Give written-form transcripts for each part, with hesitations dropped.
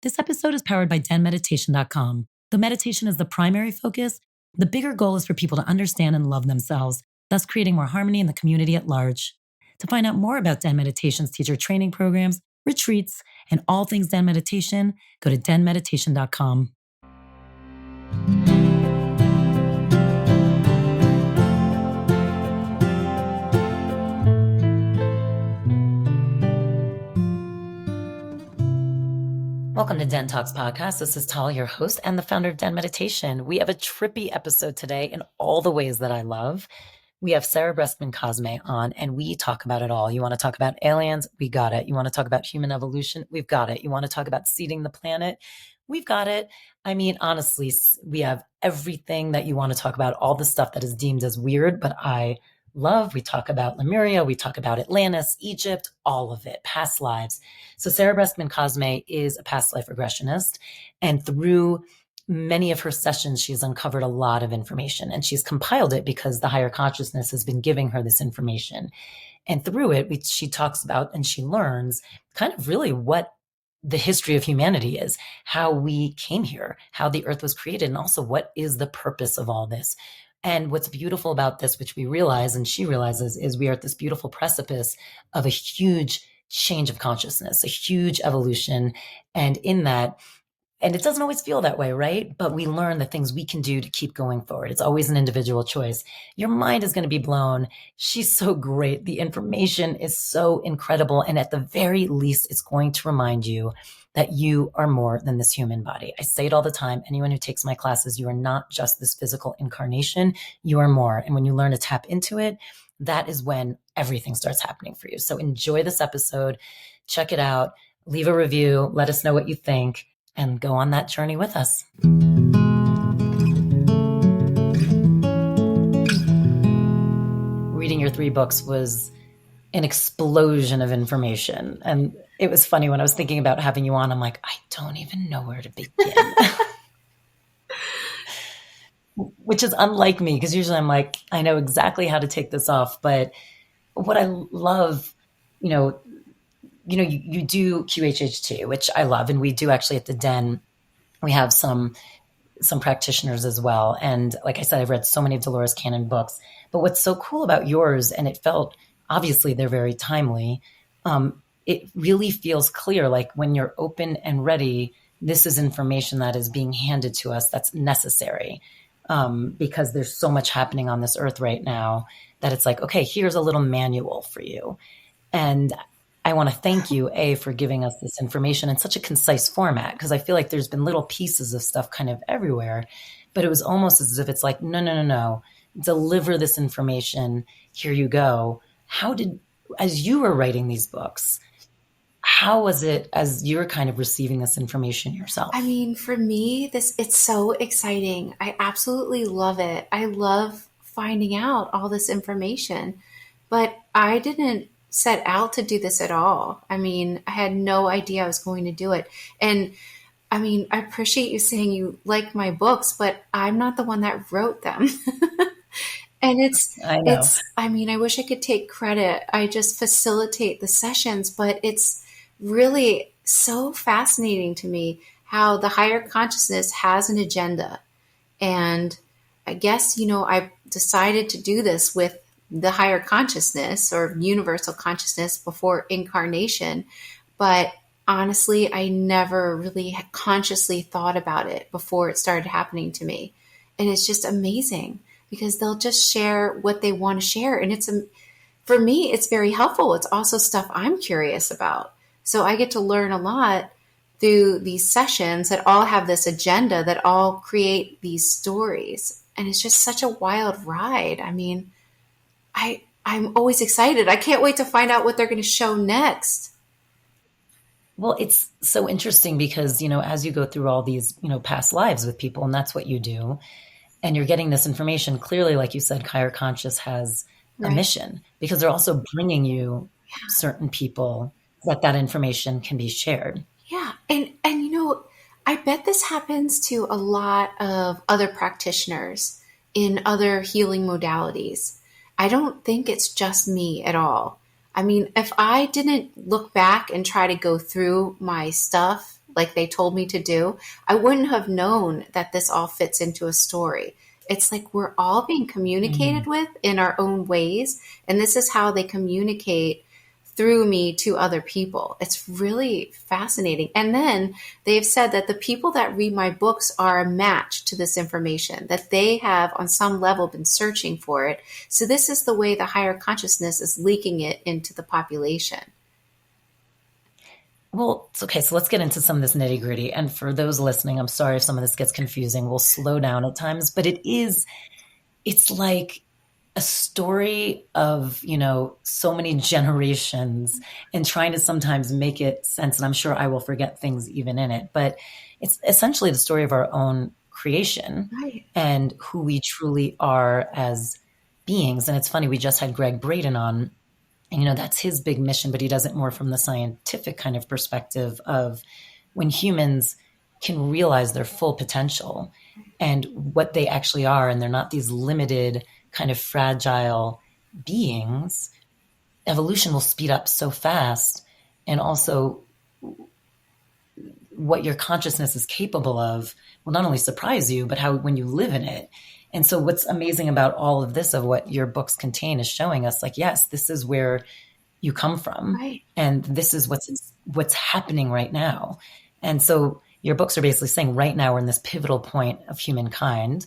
This episode is powered by DENmeditation.com. Though meditation is the primary focus, the bigger goal is for people to understand and love themselves, thus creating more harmony in the community at large. To find out more about Den Meditation's teacher training programs, retreats, and all things Den Meditation, go to DENmeditation.com. Welcome to DENtalks Podcast. This is Tal, your host and the founder of Den Meditation. We have a trippy episode today in all the ways that I love. We have Sarah Bresman Cosme on, and we talk about it all. You want to talk about aliens? We got it. You want to talk about human evolution? We've got it. You want to talk about seeding the planet? We've got it. I mean, honestly, we have everything that you want to talk about, all the stuff that is deemed as weird, but I love. We talk about Lemuria, we talk about Atlantis, Egypt, all of it, past lives. So Sarah Bresman Cosme is a past life regressionist, and through many of her sessions, she's uncovered a lot of information, and she's compiled it because the higher consciousness has been giving her this information. And through it, she talks about and she learns kind of really what the history of humanity is, how we came here, how the earth was created, and also what is the purpose of all this. And what's beautiful about this, which we realize and she realizes, is we are at this beautiful precipice of a huge change of consciousness, a huge evolution. And in that, and it doesn't always feel that way, right? But we learn the things we can do to keep going forward. It's always an individual choice. Your mind is going to be blown. She's so great. The information is so incredible. And at the very least, it's going to remind you that you are more than this human body. I say it all the time. Anyone who takes my classes, you are not just this physical incarnation. You are more. And when you learn to tap into it, that is when everything starts happening for you. So enjoy this episode. Check it out. Leave a review. Let us know what you think. And go on that journey with us. Reading your 3 books was an explosion of information. And it was funny when I was thinking about having you on, I'm like, I don't even know where to begin. Which is unlike me, because usually I'm like, I know exactly how to take this off. But what I love, you do QHHT, which I love. And we do actually at the Den, we have some practitioners as well. And like I said, I've read so many of Dolores Cannon books. But what's so cool about yours, and it felt, obviously they're very timely, it really feels clear. Like when you're open and ready, this is information that is being handed to us that's necessary. Because there's so much happening on this earth right now that it's like, okay, here's a little manual for you. And I want to thank you, for giving us this information in such a concise format, because I feel like there's been little pieces of stuff kind of everywhere, but it was almost as if it's like, no, deliver this information. Here you go. As you were writing these books, how was it as you were kind of receiving this information yourself? I mean, for me, it's so exciting. I absolutely love it. I love finding out all this information, but I didn't set out to do this at all. I mean, I had no idea I was going to do it. And I mean, I appreciate you saying you like my books, but I'm not the one that wrote them. And I wish I could take credit. I just facilitate the sessions, but it's really so fascinating to me how the higher consciousness has an agenda. And I guess, I decided to do this with the higher consciousness or universal consciousness before incarnation. But honestly, I never really consciously thought about it before it started happening to me. And it's just amazing because they'll just share what they want to share. And for me, it's very helpful. It's also stuff I'm curious about. So I get to learn a lot through these sessions that all have this agenda, that all create these stories. And it's just such a wild ride. I mean, I'm always excited. I can't wait to find out what they're going to show next. Well, it's so interesting because, as you go through all these, past lives with people, and that's what you do, and you're getting this information, clearly, like you said, higher conscious has a mission because they're also bringing you certain people that information can be shared. Yeah. And I bet this happens to a lot of other practitioners in other healing modalities. I don't think it's just me at all. I mean, if I didn't look back and try to go through my stuff, like they told me to do, I wouldn't have known that this all fits into a story. It's like we're all being communicated with in our own ways. And this is how they communicate through me to other people. It's really fascinating. And then they've said that the people that read my books are a match to this information, that they have on some level been searching for it. So this is the way the higher consciousness is leaking it into the population. Well, it's okay. So let's get into some of this nitty gritty. And for those listening, I'm sorry if some of this gets confusing. We'll slow down at times, but it's like a story of, so many generations and trying to sometimes make it sense. And I'm sure I will forget things even in it, but it's essentially the story of our own creation Right. and who we truly are as beings. And it's funny, we just had Greg Braden on. And, that's his big mission, but he does it more from the scientific kind of perspective of when humans can realize their full potential and what they actually are, and they're not these limited kind of fragile beings, evolution will speed up so fast. And also what your consciousness is capable of will not only surprise you, but how when you live in it. And so what's amazing about all of this, of what your books contain, is showing us like, yes, this is where you come from. Right. And this is what's happening right now. And so your books are basically saying right now we're in this pivotal point of humankind,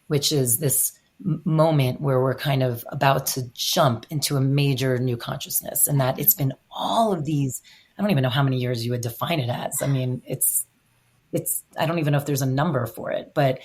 which is this moment where we're kind of about to jump into a major new consciousness. And that it's been all of these, I don't even know how many years you would define it as. I mean, it's, I don't even know if there's a number for it, but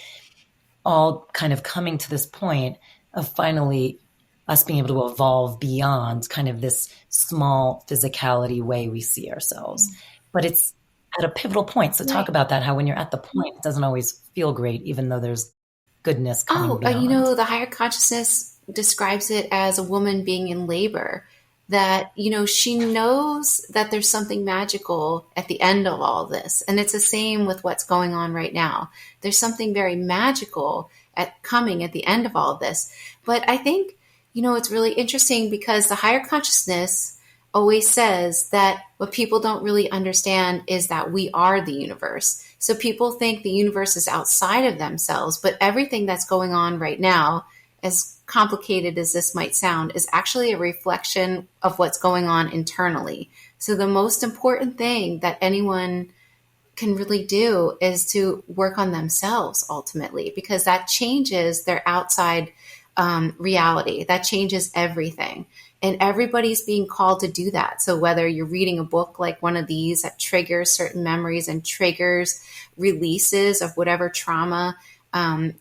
all kind of coming to this point of finally us being able to evolve beyond kind of this small physicality way we see ourselves. But it's at a pivotal point. So talk about that, how when you're at the point, it doesn't always feel great, even though there's goodness coming beyond. The higher consciousness describes it as a woman being in labor, that, she knows that there's something magical at the end of all this. And it's the same with what's going on right now. There's something very magical coming at the end of all this. But I think, it's really interesting because the higher consciousness always says that what people don't really understand is that we are the universe. So people think the universe is outside of themselves, but everything that's going on right now, as complicated as this might sound, is actually a reflection of what's going on internally. So the most important thing that anyone can really do is to work on themselves ultimately, because that changes their outside reality. That changes everything. And everybody's being called to do that. So whether you're reading a book like one of these that triggers certain memories and triggers releases of whatever trauma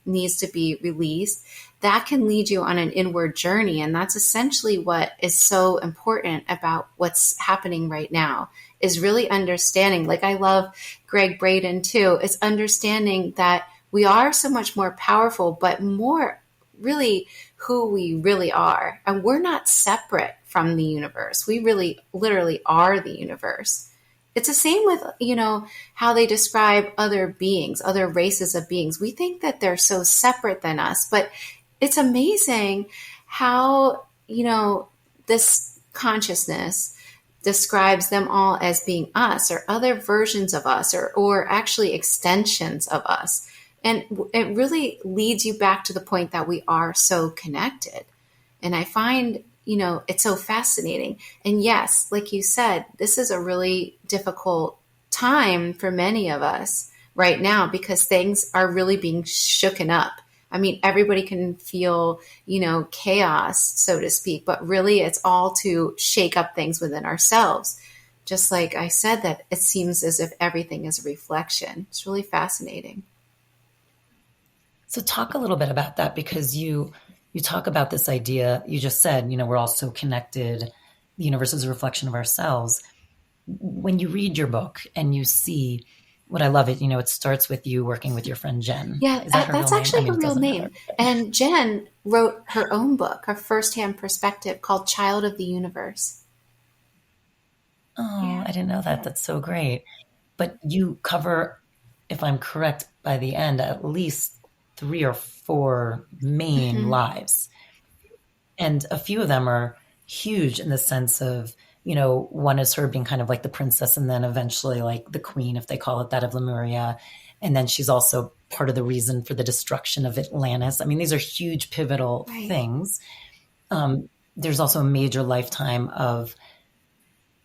needs to be released, that can lead you on an inward journey. And that's essentially what is so important about what's happening right now, is really understanding, like I love Greg Braden too, is understanding that we are so much more powerful, but more really who we really are. And we're not separate from the universe. We really literally are the universe. It's the same with, how they describe other beings, other races of beings. We think that they're so separate than us, but it's amazing how, this consciousness describes them all as being us or other versions of us or actually extensions of us. And it really leads you back to the point that we are so connected. And I find, it's so fascinating. And yes, like you said, this is a really difficult time for many of us right now because things are really being shooken up. I mean, everybody can feel, chaos, so to speak, but really it's all to shake up things within ourselves. Just like I said, that it seems as if everything is a reflection. It's really fascinating. So talk a little bit about that, because you talk about this idea, you just said, we're all so connected. The universe is a reflection of ourselves. When you read your book and you see what I love it starts with you working with your friend Jen. Yeah, that's actually her real name. And Jen wrote her own book, her firsthand perspective, called Child of the Universe. Oh, Yeah. I didn't know that. That's so great. But you cover, if I'm correct, by the end, at least 3 or 4 main lives. And a few of them are huge in the sense of one is her being kind of like the princess and then eventually like the queen, if they call it that, of Lemuria. And then she's also part of the reason for the destruction of Atlantis. I mean, these are huge pivotal things. There's also a major lifetime of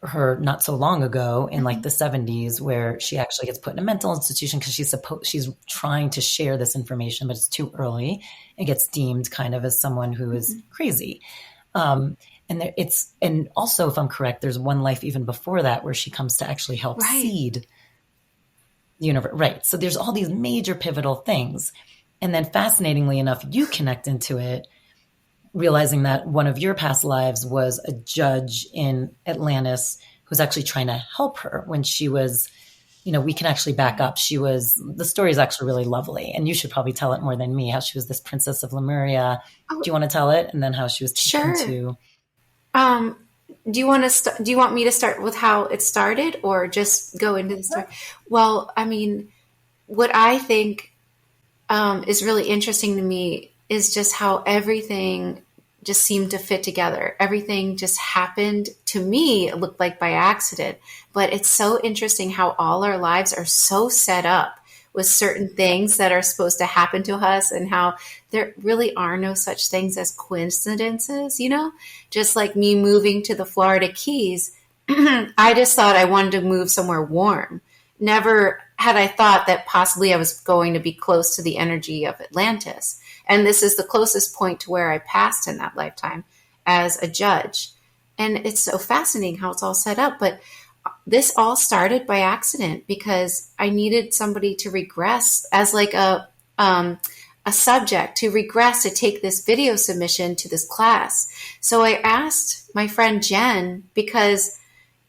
her not so long ago in like the 70s where she actually gets put in a mental institution because she's trying to share this information, but it's too early. It gets deemed kind of as someone who is crazy. And also, if I'm correct, there's one life even before that where she comes to actually help seed the universe. Right. So there's all these major pivotal things. And then fascinatingly enough, you connect into it, realizing that one of your past lives was a judge in Atlantis who was actually trying to help her when she was, we can actually back up. The story is actually really lovely, and you should probably tell it more than me, how she was this princess of Lemuria. Do you want to tell it? And then how she was taken to... Do you want me to start with how it started or just go into the story? Well, I mean, what I think is really interesting to me is just how everything just seemed to fit together. Everything just happened to me. It looked like by accident, but it's so interesting how all our lives are so set up with certain things that are supposed to happen to us and how there really are no such things as coincidences, just like me moving to the Florida Keys. I just thought I wanted to move somewhere warm. Never had I thought that possibly I was going to be close to the energy of Atlantis. And this is the closest point to where I passed in that lifetime as a judge. And it's so fascinating how it's all set up. But this all started by accident because I needed somebody to regress as like a subject to regress to take this video submission to this class. So I asked my friend Jen, because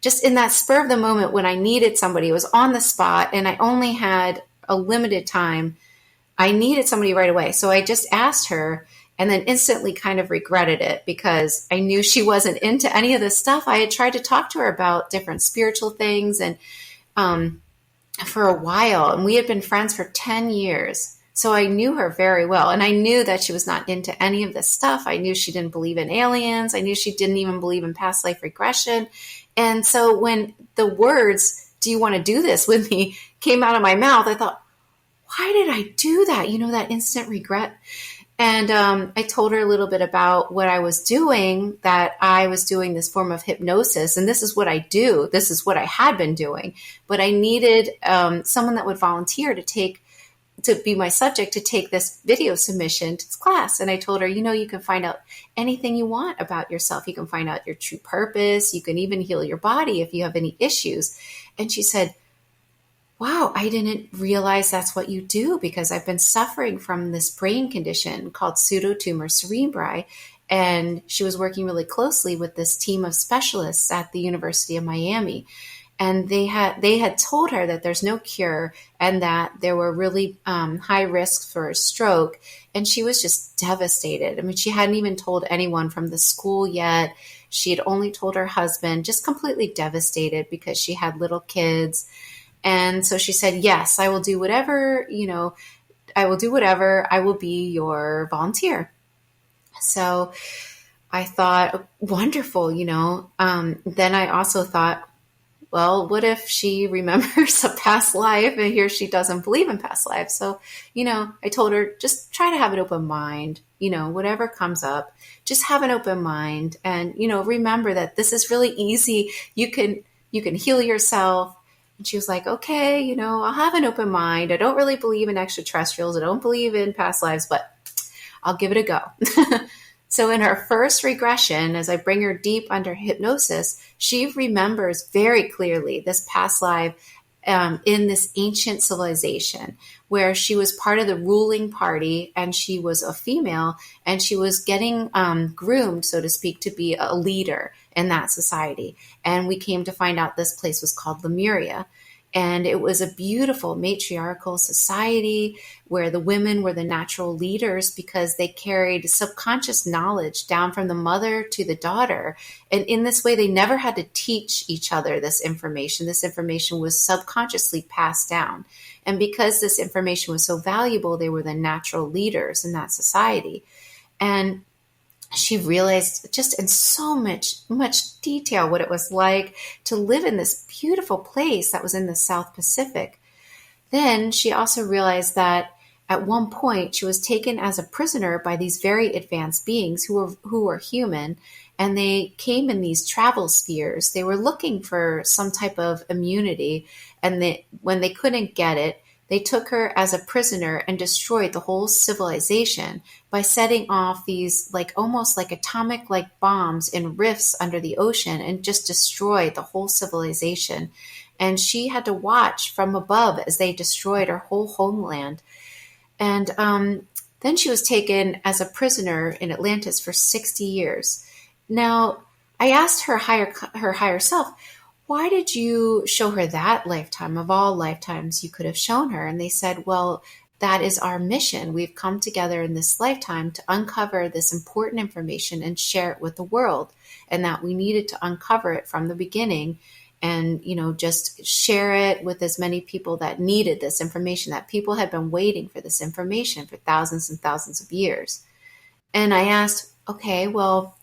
just in that spur of the moment when I needed somebody, it was on the spot and I only had a limited time. I needed somebody right away. So I just asked her and then instantly kind of regretted it because I knew she wasn't into any of this stuff. I had tried to talk to her about different spiritual things and for a while, and we had been friends for 10 years. So I knew her very well. And I knew that she was not into any of this stuff. I knew she didn't believe in aliens. I knew she didn't even believe in past life regression. And so when the words, "Do you want to do this with me?" came out of my mouth, I thought, why did I do that? That instant regret. And I told her a little bit about what I was doing, that I was doing this form of hypnosis. And this is what I do. This is what I had been doing. But I needed someone that would volunteer to be my subject to take this video submission to this class. And I told her, you can find out anything you want about yourself. You can find out your true purpose. You can even heal your body if you have any issues. And she said, wow, I didn't realize that's what you do, because I've been suffering from this brain condition called pseudotumor cerebri. And she was working really closely with this team of specialists at the University of Miami. And they had told her that there's no cure and that there were really high risks for a stroke. And she was just devastated. I mean, she hadn't even told anyone from the school yet. She had only told her husband, just completely devastated because she had little kids. And so she said, yes, I will do whatever, I will do whatever. I will be your volunteer. So I thought, wonderful, Then I also thought, well, what if she remembers a past life and here she doesn't believe in past lives? So, I told her, just try to have an open mind, whatever comes up, just have an open mind. And, remember that this is really easy. You can heal yourself. And she was like, okay, I'll have an open mind. I don't really believe in extraterrestrials. I don't believe in past lives, but I'll give it a go. So in her first regression, as I bring her deep under hypnosis, she remembers very clearly this past life in this ancient civilization where she was part of the ruling party and she was a female and she was getting groomed, so to speak, to be a leader in that society. And we came to find out this place was called Lemuria. And it was a beautiful matriarchal society where the women were the natural leaders because they carried subconscious knowledge down from the mother to the daughter. And in this way, they never had to teach each other this information. This information was subconsciously passed down. And because this information was so valuable, they were the natural leaders in that society. And she realized just in so much detail what it was like to live in this beautiful place that was in the South Pacific. Then she also realized that at one point she was taken as a prisoner by these very advanced beings who were human, and they came in these travel spheres. They were looking for some type of immunity, and when they couldn't get it, they took her as a prisoner and destroyed the whole civilization by setting off these almost like atomic bombs in rifts under the ocean, and just destroyed the whole civilization. And she had to watch from above as they destroyed her whole homeland. And then she was taken as a prisoner in Atlantis for 60 years. Now, I asked her higher self, why did you show her that lifetime of all lifetimes you could have shown her? And they said, well, that is our mission. We've come together in this lifetime to uncover this important information and share it with the world, and that we needed to uncover it from the beginning and, just share it with as many people that needed this information, that people had been waiting for this information for thousands and thousands of years. And I asked, okay, well,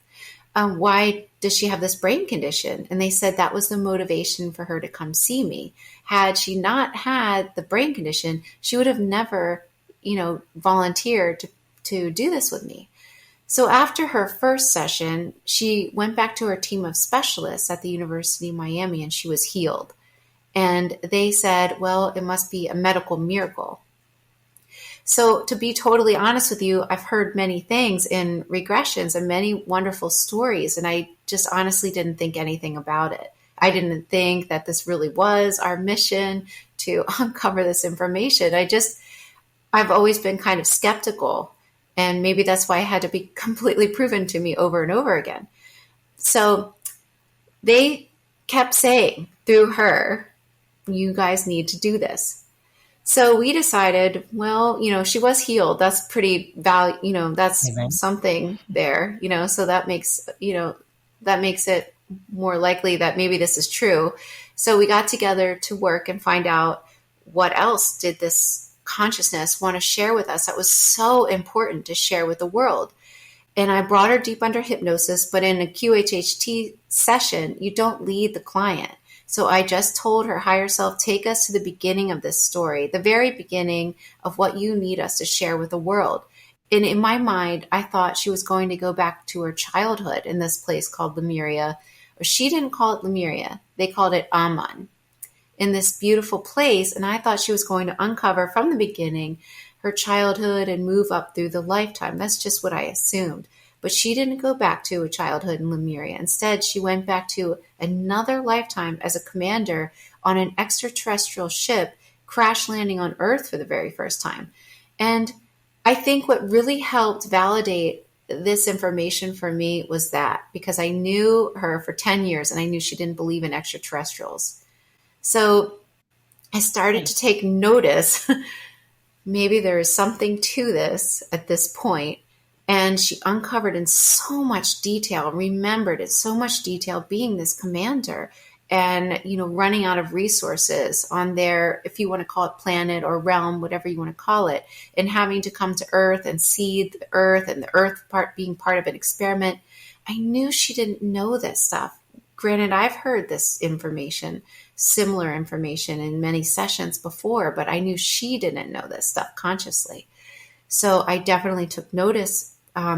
why does she have this brain condition? And they said that was the motivation for her to come see me. Had she not had the brain condition, she would have never, volunteered to do this with me. So after her first session, she went back to her team of specialists at the University of Miami, and she was healed. And they said, well, it must be a medical miracle. So to be totally honest with you, I've heard many things in regressions and many wonderful stories, and I just honestly didn't think anything about it. I didn't think that this really was our mission to uncover this information. I've always been kind of skeptical, and maybe that's why it had to be completely proven to me over and over again. So they kept saying through her, you guys need to do this. So we decided, well, she was healed. That's pretty that's something there, so that makes it more likely that maybe this is true. So we got together to work and find out what else did this consciousness want to share with us that was so important to share with the world. And I brought her deep under hypnosis, but in a QHHT session, you don't lead the client. So I just told her higher self, take us to the beginning of this story, the very beginning of what you need us to share with the world. And in my mind, I thought she was going to go back to her childhood in this place called Lemuria. Or she didn't call it Lemuria. They called it Aman, in this beautiful place. And I thought she was going to uncover from the beginning her childhood and move up through the lifetime. That's just what I assumed. But she didn't go back to a childhood in Lemuria. Instead, she went back to another lifetime as a commander on an extraterrestrial ship, crash landing on Earth for the very first time. And I think what really helped validate this information for me was that, because I knew her for 10 years and I knew she didn't believe in extraterrestrials. So I started to take notice. Maybe there is something to this at this point. And she uncovered in so much detail, remembered in so much detail being this commander and, running out of resources on their, if you want to call it planet or realm, whatever you want to call it, and having to come to Earth and see the Earth and the Earth part being part of an experiment. I knew she didn't know this stuff. Granted, I've heard this information, similar information in many sessions before, but I knew she didn't know this stuff consciously. So I definitely took notice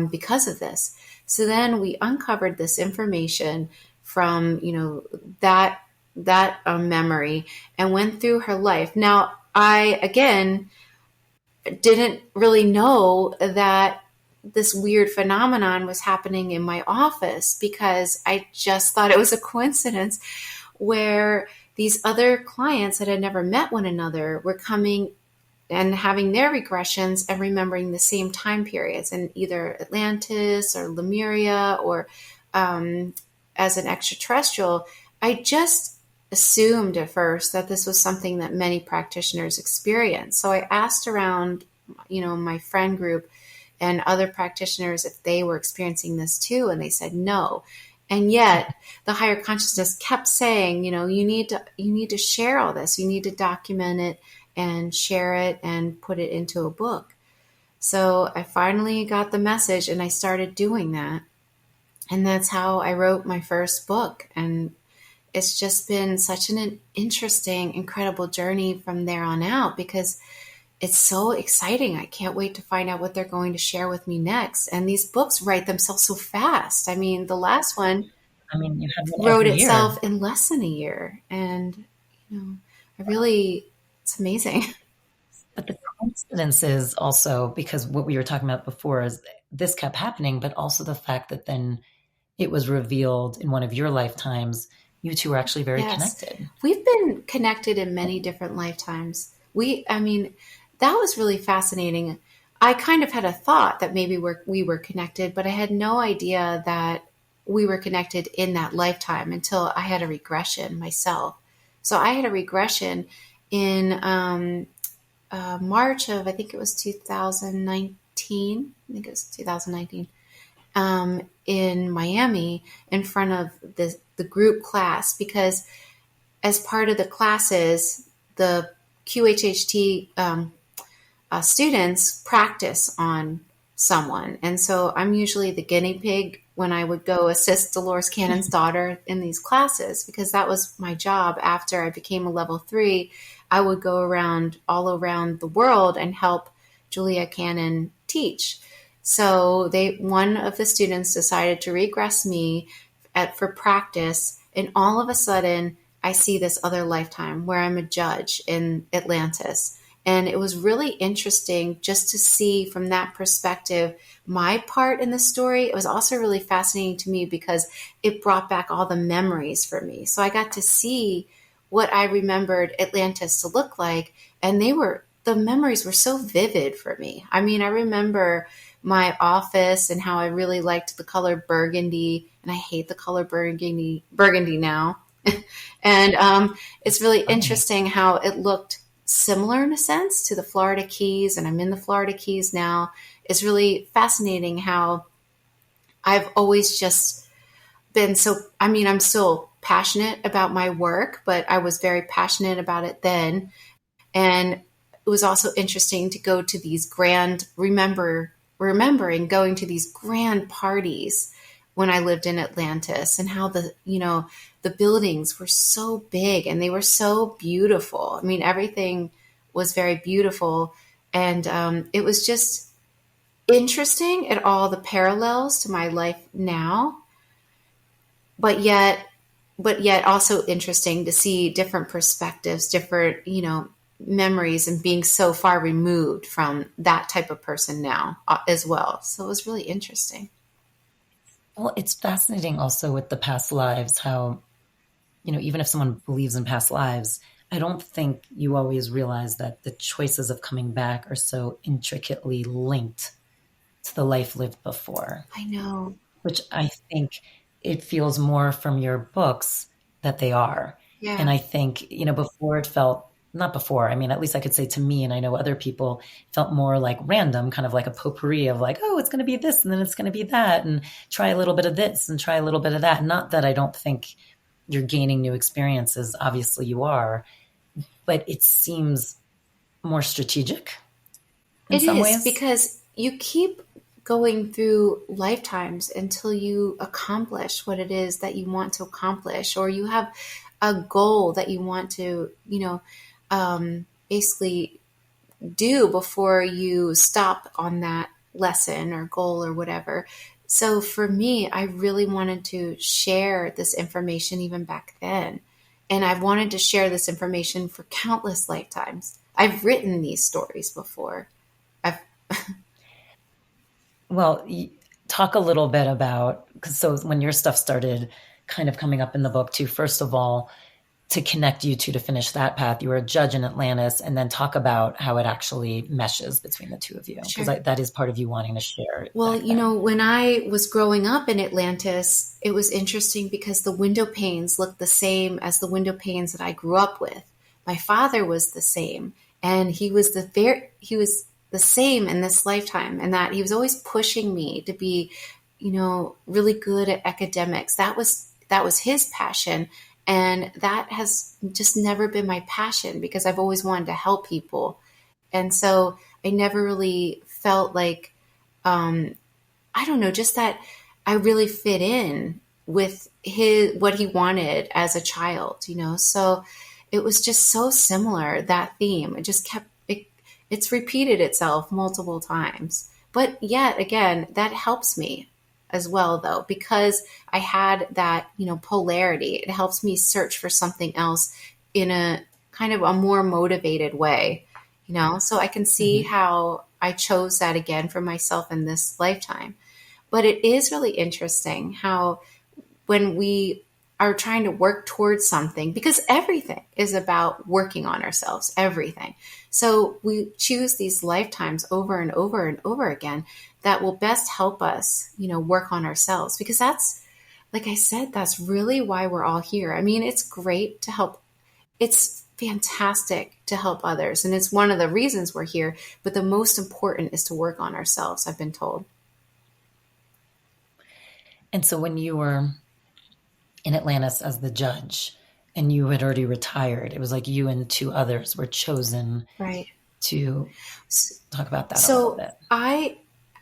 because of this. So then we uncovered this information from, that memory and went through her life. Now, I, again, didn't really know that this weird phenomenon was happening in my office, because I just thought it was a coincidence where these other clients that had never met one another were coming and having their regressions and remembering the same time periods in either Atlantis or Lemuria or as an extraterrestrial. I just assumed at first that this was something that many practitioners experience. So I asked around, my friend group and other practitioners if they were experiencing this too, and they said no. And yet the higher consciousness kept saying, you need to share all this. You need to document it and share it and put it into a book. So I finally got the message and I started doing that. And that's how I wrote my first book. And it's just been such an interesting, incredible journey from there on out, because it's so exciting. I can't wait to find out what they're going to share with me next. And these books write themselves so fast. I mean, the last one I mean, you have one wrote every year. itself in less than a year. And, I really, it's amazing. But the coincidence is also because what we were talking about before is this kept happening, but also the fact that then it was revealed in one of your lifetimes, you two were actually very Yes. connected. We've been connected in many different lifetimes. I mean, that was really fascinating. I kind of had a thought that maybe we were connected, but I had no idea that we were connected in that lifetime until I had a regression myself. So I had a regression in March of, I think it was 2019. I think it was 2019, in Miami in front of the group class, because as part of the classes, the QHHT students practice on someone. And so I'm usually the guinea pig when I would go assist Dolores Cannon's daughter in these classes, because that was my job after I became a level 3. I would go around all around the world and help Julia Cannon teach. So one of the students decided to regress me for practice, and all of a sudden I see this other lifetime where I'm a judge in Atlantis. And it was really interesting just to see from that perspective my part in the story. It was also really fascinating to me because it brought back all the memories for me. So I got to see what I remembered Atlantis to look like, and the memories were so vivid for me. I mean, I remember my office and how I really liked the color burgundy, and I hate the color burgundy now. And it's really interesting how it looked similar in a sense to the Florida Keys, and I'm in the Florida Keys now. It's really fascinating how I've always just been I'm still passionate about my work, but I was very passionate about it then. And it was also interesting to go to these remembering going to these grand parties when I lived in Atlantis, and how the buildings were so big and they were so beautiful. I mean, everything was very beautiful. And it was just interesting at all the parallels to my life now, but yet also interesting to see different perspectives, different, memories, and being so far removed from that type of person now as well. So it was really interesting. Well, it's fascinating also with the past lives, how, even if someone believes in past lives, I don't think you always realize that the choices of coming back are so intricately linked to the life lived before. I know. Which I think it feels more from your books that they are. Yeah. And I think, before it felt, not before, I mean, at least I could say to me, and I know other people, felt more like random, kind of like a potpourri of like, oh, it's going to be this and then it's going to be that, and try a little bit of this and try a little bit of that. Not that I don't think you're gaining new experiences. Obviously you are, but it seems more strategic in some ways. Because you keep going through lifetimes until you accomplish what it is that you want to accomplish, or you have a goal that you want to, basically do before you stop on that lesson or goal or whatever. So for me, I really wanted to share this information even back then. And I've wanted to share this information for countless lifetimes. I've written these stories before. Well, talk a little bit about, so when your stuff started kind of coming up in the book too, first of all, to connect you two to finish that path, you were a judge in Atlantis, and then talk about how it actually meshes between the two of you, because that is part of you wanting to share. Well, when I was growing up in Atlantis, it was interesting because the window panes looked the same as the window panes that I grew up with. My father was the same, and he was the same in this lifetime, and that he was always pushing me to be, really good at academics. That was his passion. And that has just never been my passion, because I've always wanted to help people. And so I never really felt like, I don't know, just that I really fit in with what he wanted as a child, So it was just so similar, that theme. It just it's repeated itself multiple times. But yet again, that helps me as well, though, because I had that, polarity. It helps me search for something else in a kind of a more motivated way, so I can see how I chose that again for myself in this lifetime. But it is really interesting how when we are trying to work towards something, because everything is about working on ourselves, everything. So we choose these lifetimes over and over and over again that will best help us, work on ourselves, because that's, like I said, that's really why we're all here. I mean, it's great to help. It's fantastic to help others. And it's one of the reasons we're here. But the most important is to work on ourselves, I've been told. And so when you were in Atlantis as the judge and you had already retired, it was like you and two others were chosen right to talk about that a so little bit. I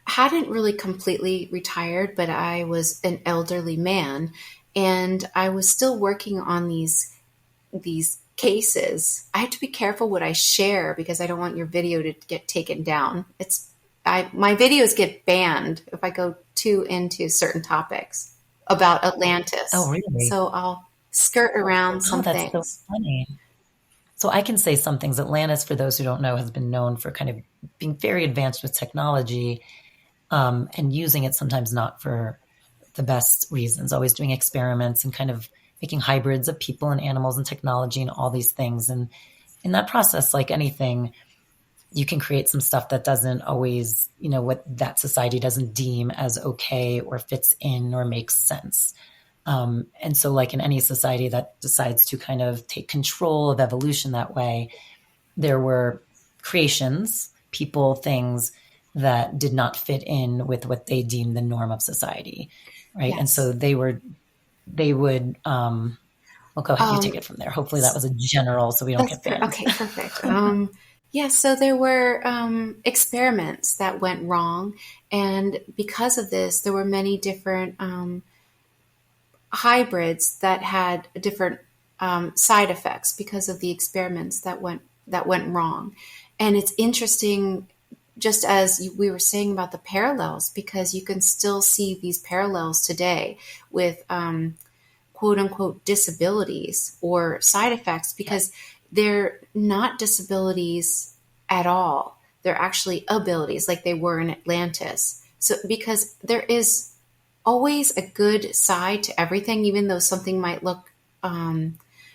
hadn't really completely retired, but I was an elderly man, and I was still working on these cases. I have to be careful what I share because I don't want your video to get taken down. My videos get banned if I go too into certain topics about Atlantis. Oh, really? So I'll skirt around some that's things. So funny. So I can say some things. Atlantis, for those who don't know, has been known for kind of being very advanced with technology, and using it sometimes not for the best reasons, always doing experiments and kind of making hybrids of people and animals and technology and all these things. And in that process, like anything, you can create some stuff that doesn't always, what that society doesn't deem as okay or fits in or makes sense. And so like in any society that decides to kind of take control of evolution that way, there were creations, people, things that did not fit in with what they deemed the norm of society. Right. Yes. And so they would, well, go ahead, you take it from there. Hopefully that was a general, so we don't get banned. Okay, perfect. So there were experiments that went wrong. And because of this, there were many different hybrids that had different side effects because of the experiments that went wrong. And it's interesting, just as we were saying about the parallels, because you can still see these parallels today with quote unquote disabilities or side effects, because they're not disabilities at all. They're actually abilities, like they were in Atlantis. So because there is always a good side to everything, even though something might look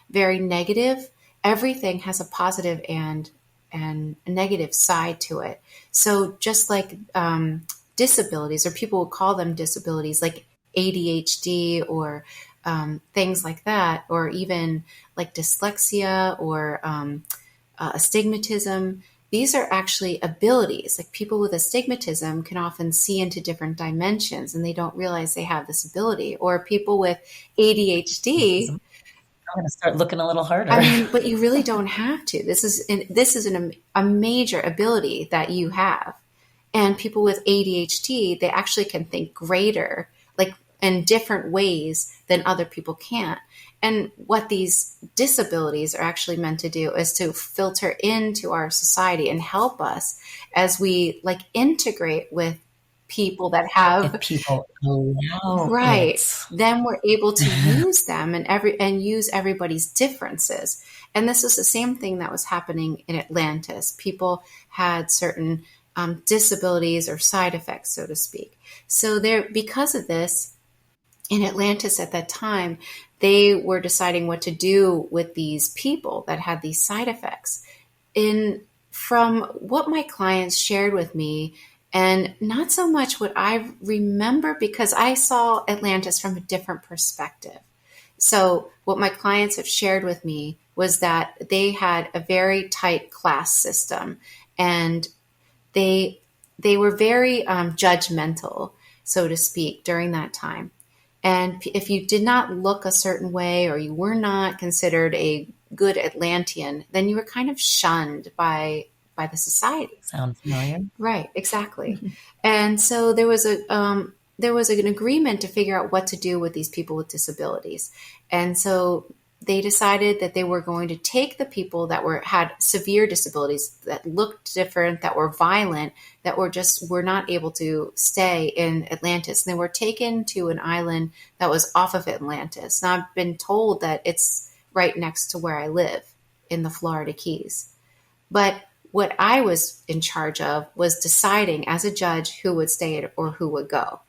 very negative, everything has a positive and a negative side to it. So just like disabilities, or people will call them disabilities, like ADHD or things like that, or even like dyslexia or astigmatism. These are actually abilities. Like people with astigmatism can often see into different dimensions and they don't realize they have this ability. Or people with ADHD. I'm going to start looking a little harder. I mean, but you really don't have to. This is a major ability that you have. And people with ADHD, they actually can think greater, like in different ways than other people can't. And what these disabilities are actually meant to do is to filter into our society and help us as we like integrate with people that have, if people allow right, it. then we're able to use them and use everybody's differences. And this is the same thing that was happening in Atlantis. People had certain disabilities or side effects, so to speak. So because of this, in Atlantis at that time, they were deciding what to do with these people that had these side effects. From what my clients shared with me, and not so much what I remember, because I saw Atlantis from a different perspective. So what my clients have shared with me was that they had a very tight class system, and they were very judgmental, so to speak, during that time. And if you did not look a certain way, or you were not considered a good Atlantean, then you were kind of shunned by by the society. Sound familiar? Right, exactly. And so there was an agreement to figure out what to do with these people with disabilities. And so they decided that they were going to take the people that had severe disabilities, that looked different, that were violent, that were not able to stay in Atlantis. And they were taken to an island that was off of Atlantis. Now I've been told that it's right next to where I live in the Florida Keys. But what I was in charge of was deciding as a judge who would stay or who would go.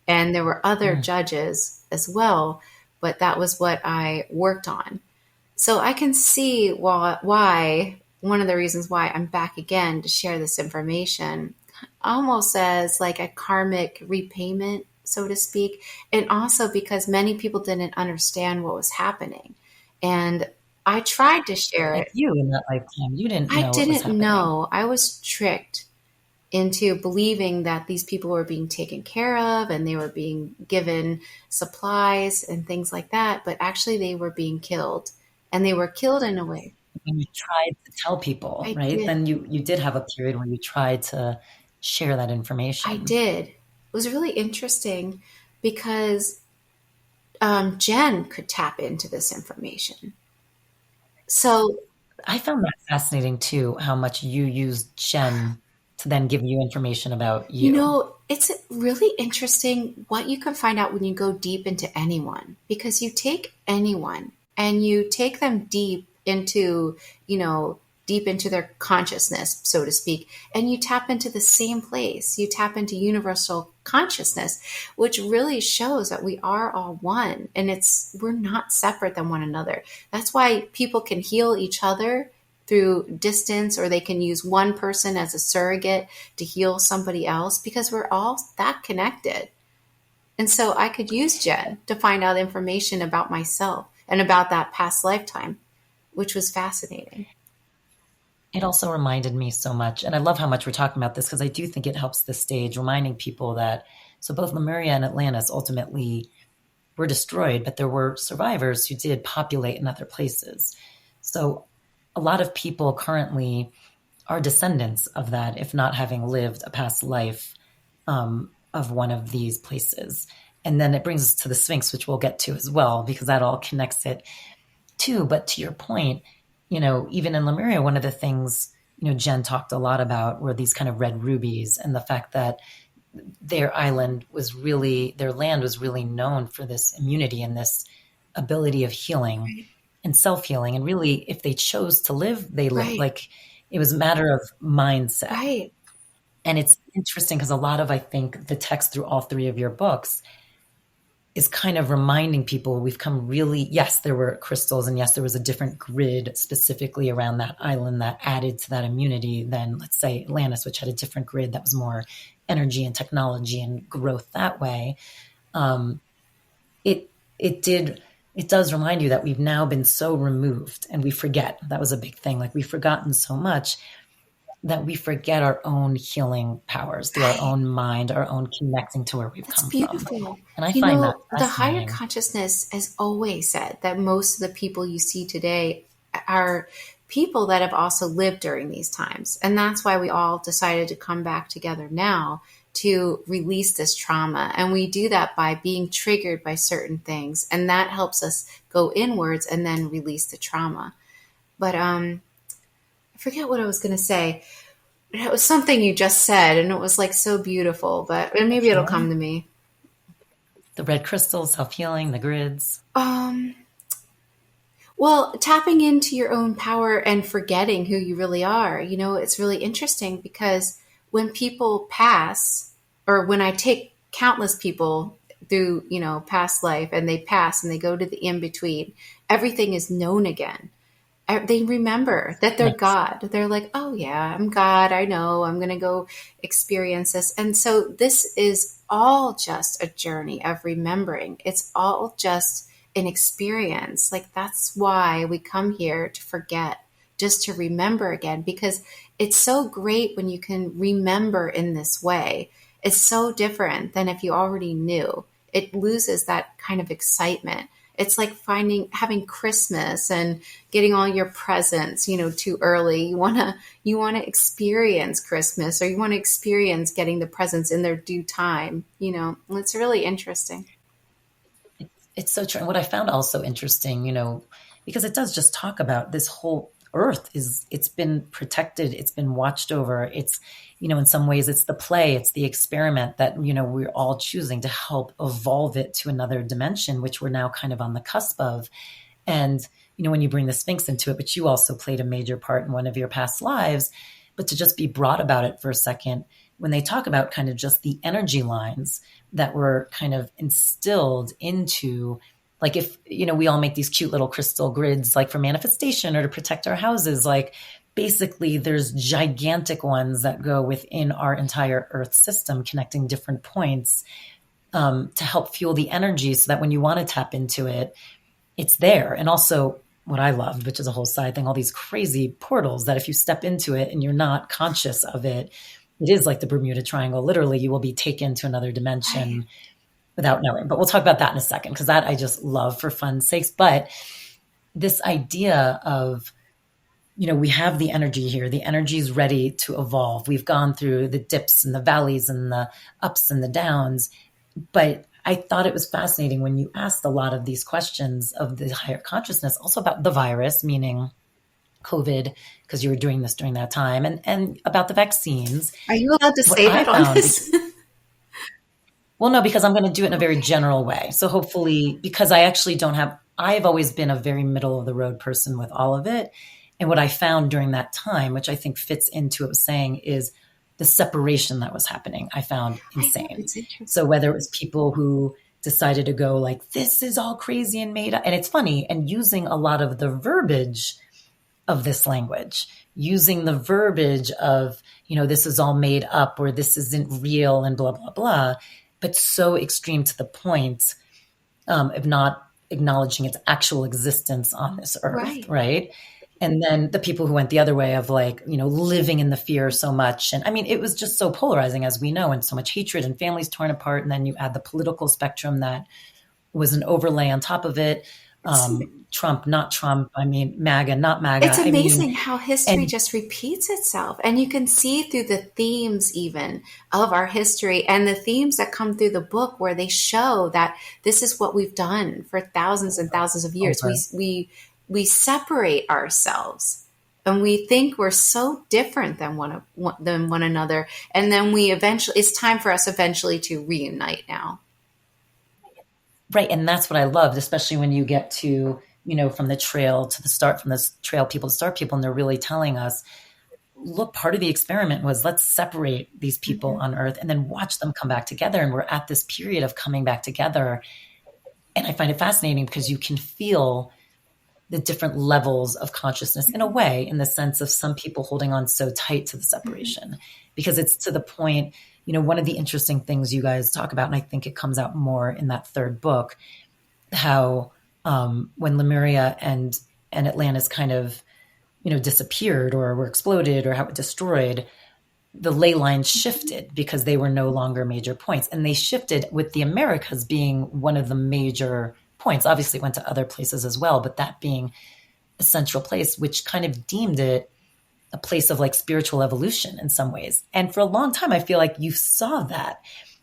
And there were other judges as well, but that was what I worked on. So I can see why one of the reasons why I'm back again to share this information, almost as like a karmic repayment, so to speak. And also because many people didn't understand what was happening. And I tried to share Like it. you in that lifetime, you didn't know I what was didn't happening. know. I was tricked into believing that these people were being taken care of and they were being given supplies and things like that. But actually, they were being killed. And they were killed in a way. When you tried to tell people, I right? did. Then you did have a period where you tried to share that information. I did. It was really interesting because Jen could tap into this information. So, I found that fascinating too, how much you used Jen to then give you information about you. you know, it's really interesting what you can find out when you go deep into anyone, because you take anyone and you take them deep into their consciousness, so to speak, and you tap into the same place. You tap into universal consciousness, which really shows that we are all one, and we're not separate than one another. That's why people can heal each other through distance, or they can use one person as a surrogate to heal somebody else, because we're all that connected. And so I could use Jen to find out information about myself and about that past lifetime, which was fascinating. It also reminded me so much, and I love how much we're talking about this because I do think it helps the stage, reminding people that, so both Lemuria and Atlantis ultimately were destroyed, but there were survivors who did populate in other places. So a lot of people currently are descendants of that, if not having lived a past life of one of these places. And then it brings us to the Sphinx, which we'll get to as well, because that all connects it too. But to your point, even in Lemuria, one of the things, Jen talked a lot about were these kind of red rubies, and the fact that their land was really known for this immunity and this ability of healing. Right. And self-healing. And really, if they chose to live, they lived. Right. Like, it was a matter of mindset. Right. And it's interesting because a lot of, I think, the text through all three of your books is kind of reminding people we've come really, yes, there were crystals, and yes, there was a different grid specifically around that island that added to that immunity than, let's say, Atlantis, which had a different grid that was more energy and technology and growth that way. It does remind you that we've now been so removed, and we forget. That was a big thing. Like, we've forgotten so much that we forget our own healing powers through our own mind, our own connecting to where we've come Beautiful. from. And I find that the higher fascinating. consciousness has always said that most of the people you see today are people that have also lived during these times. And that's why we all decided to come back together now to release this trauma. And we do that by being triggered by certain things. And that helps us go inwards and then release the trauma. But I forget what I was going to say. It was something you just said, and it was like so beautiful, but maybe it'll come to me. The red crystals, self-healing, the grids. Well, tapping into your own power and forgetting who you really are. It's really interesting because when people pass, or when I take countless people through, past life, and they pass and they go to the in-between, everything is known again. They remember that they're God. They're like, oh yeah, I'm God. I know I'm going to go experience this. And so this is all just a journey of remembering. It's all just an experience. Like, that's why we come here, to forget, just to remember again, because it's so great when you can remember in this way. It's so different than if you already knew. It loses that kind of excitement. It's like having Christmas and getting all your presents, too early. You want to experience Christmas, or you want to experience getting the presents in their due time. It's really interesting. It's so true. And what I found also interesting, because it does just talk about this whole earth it's been protected, it's been watched over. It's, in some ways it's the play, it's the experiment that, we're all choosing to help evolve it to another dimension, which we're now kind of on the cusp of. And, when you bring the Sphinx into it, but you also played a major part in one of your past lives, but to just be brought about it for a second, when they talk about kind of just the energy lines that were kind of instilled into, like, if, we all make these cute little crystal grids, like for manifestation or to protect our houses, like basically there's gigantic ones that go within our entire earth system, connecting different points to help fuel the energy so that when you want to tap into it, it's there. And also what I loved, which is a whole side thing, all these crazy portals that if you step into it and you're not conscious of it, it is like the Bermuda Triangle. Literally, you will be taken to another dimension without knowing. But we'll talk about that in a second, because that I just love for fun's sakes. But this idea of, we have the energy here. The energy is ready to evolve. We've gone through the dips and the valleys and the ups and the downs. But I thought it was fascinating when you asked a lot of these questions of the higher consciousness, also about the virus, meaning COVID, because you were doing this during that time, and about the vaccines. Are you allowed to say that on this? Well, no, because I'm going to do it in a very general way. So hopefully, because I've always been a very middle of the road person with all of it. And what I found during that time, which I think fits into what I was saying, is the separation that was happening, I found insane. So whether it was people who decided to go like, this is all crazy and made up, and it's funny, and using a lot of the verbiage of this language, using the verbiage of, this is all made up, or this isn't real, and blah, blah, blah, but so extreme to the point of not acknowledging its actual existence on this earth, right? And then the people who went the other way of like, living in the fear so much. And I mean, it was just so polarizing, as we know, and so much hatred and families torn apart. And then you add the political spectrum that was an overlay on top of it. Trump, not Trump. I mean, MAGA, not MAGA. It's amazing how history just repeats itself. And you can see through the themes even of our history and the themes that come through the book, where they show that this is what we've done for thousands and thousands of years. Okay. We separate ourselves and we think we're so different than one another. And then it's time for us eventually to reunite now. Right. And that's what I loved, especially when you get to, from the trail to the start, from the trail people to start people, and they're really telling us, look, part of the experiment was let's separate these people on earth and then watch them come back together. And we're at this period of coming back together. And I find it fascinating because you can feel the different levels of consciousness in a way, in the sense of some people holding on so tight to the separation, because it's to the point, one of the interesting things you guys talk about, and I think it comes out more in that third book, how when Lemuria and Atlantis kind of, disappeared or were exploded or how it destroyed, the ley lines shifted because they were no longer major points. And they shifted with the Americas being one of the major points. Obviously it went to other places as well, but that being a central place, which kind of deemed it a place of like spiritual evolution in some ways. And for a long time, I feel like you saw that.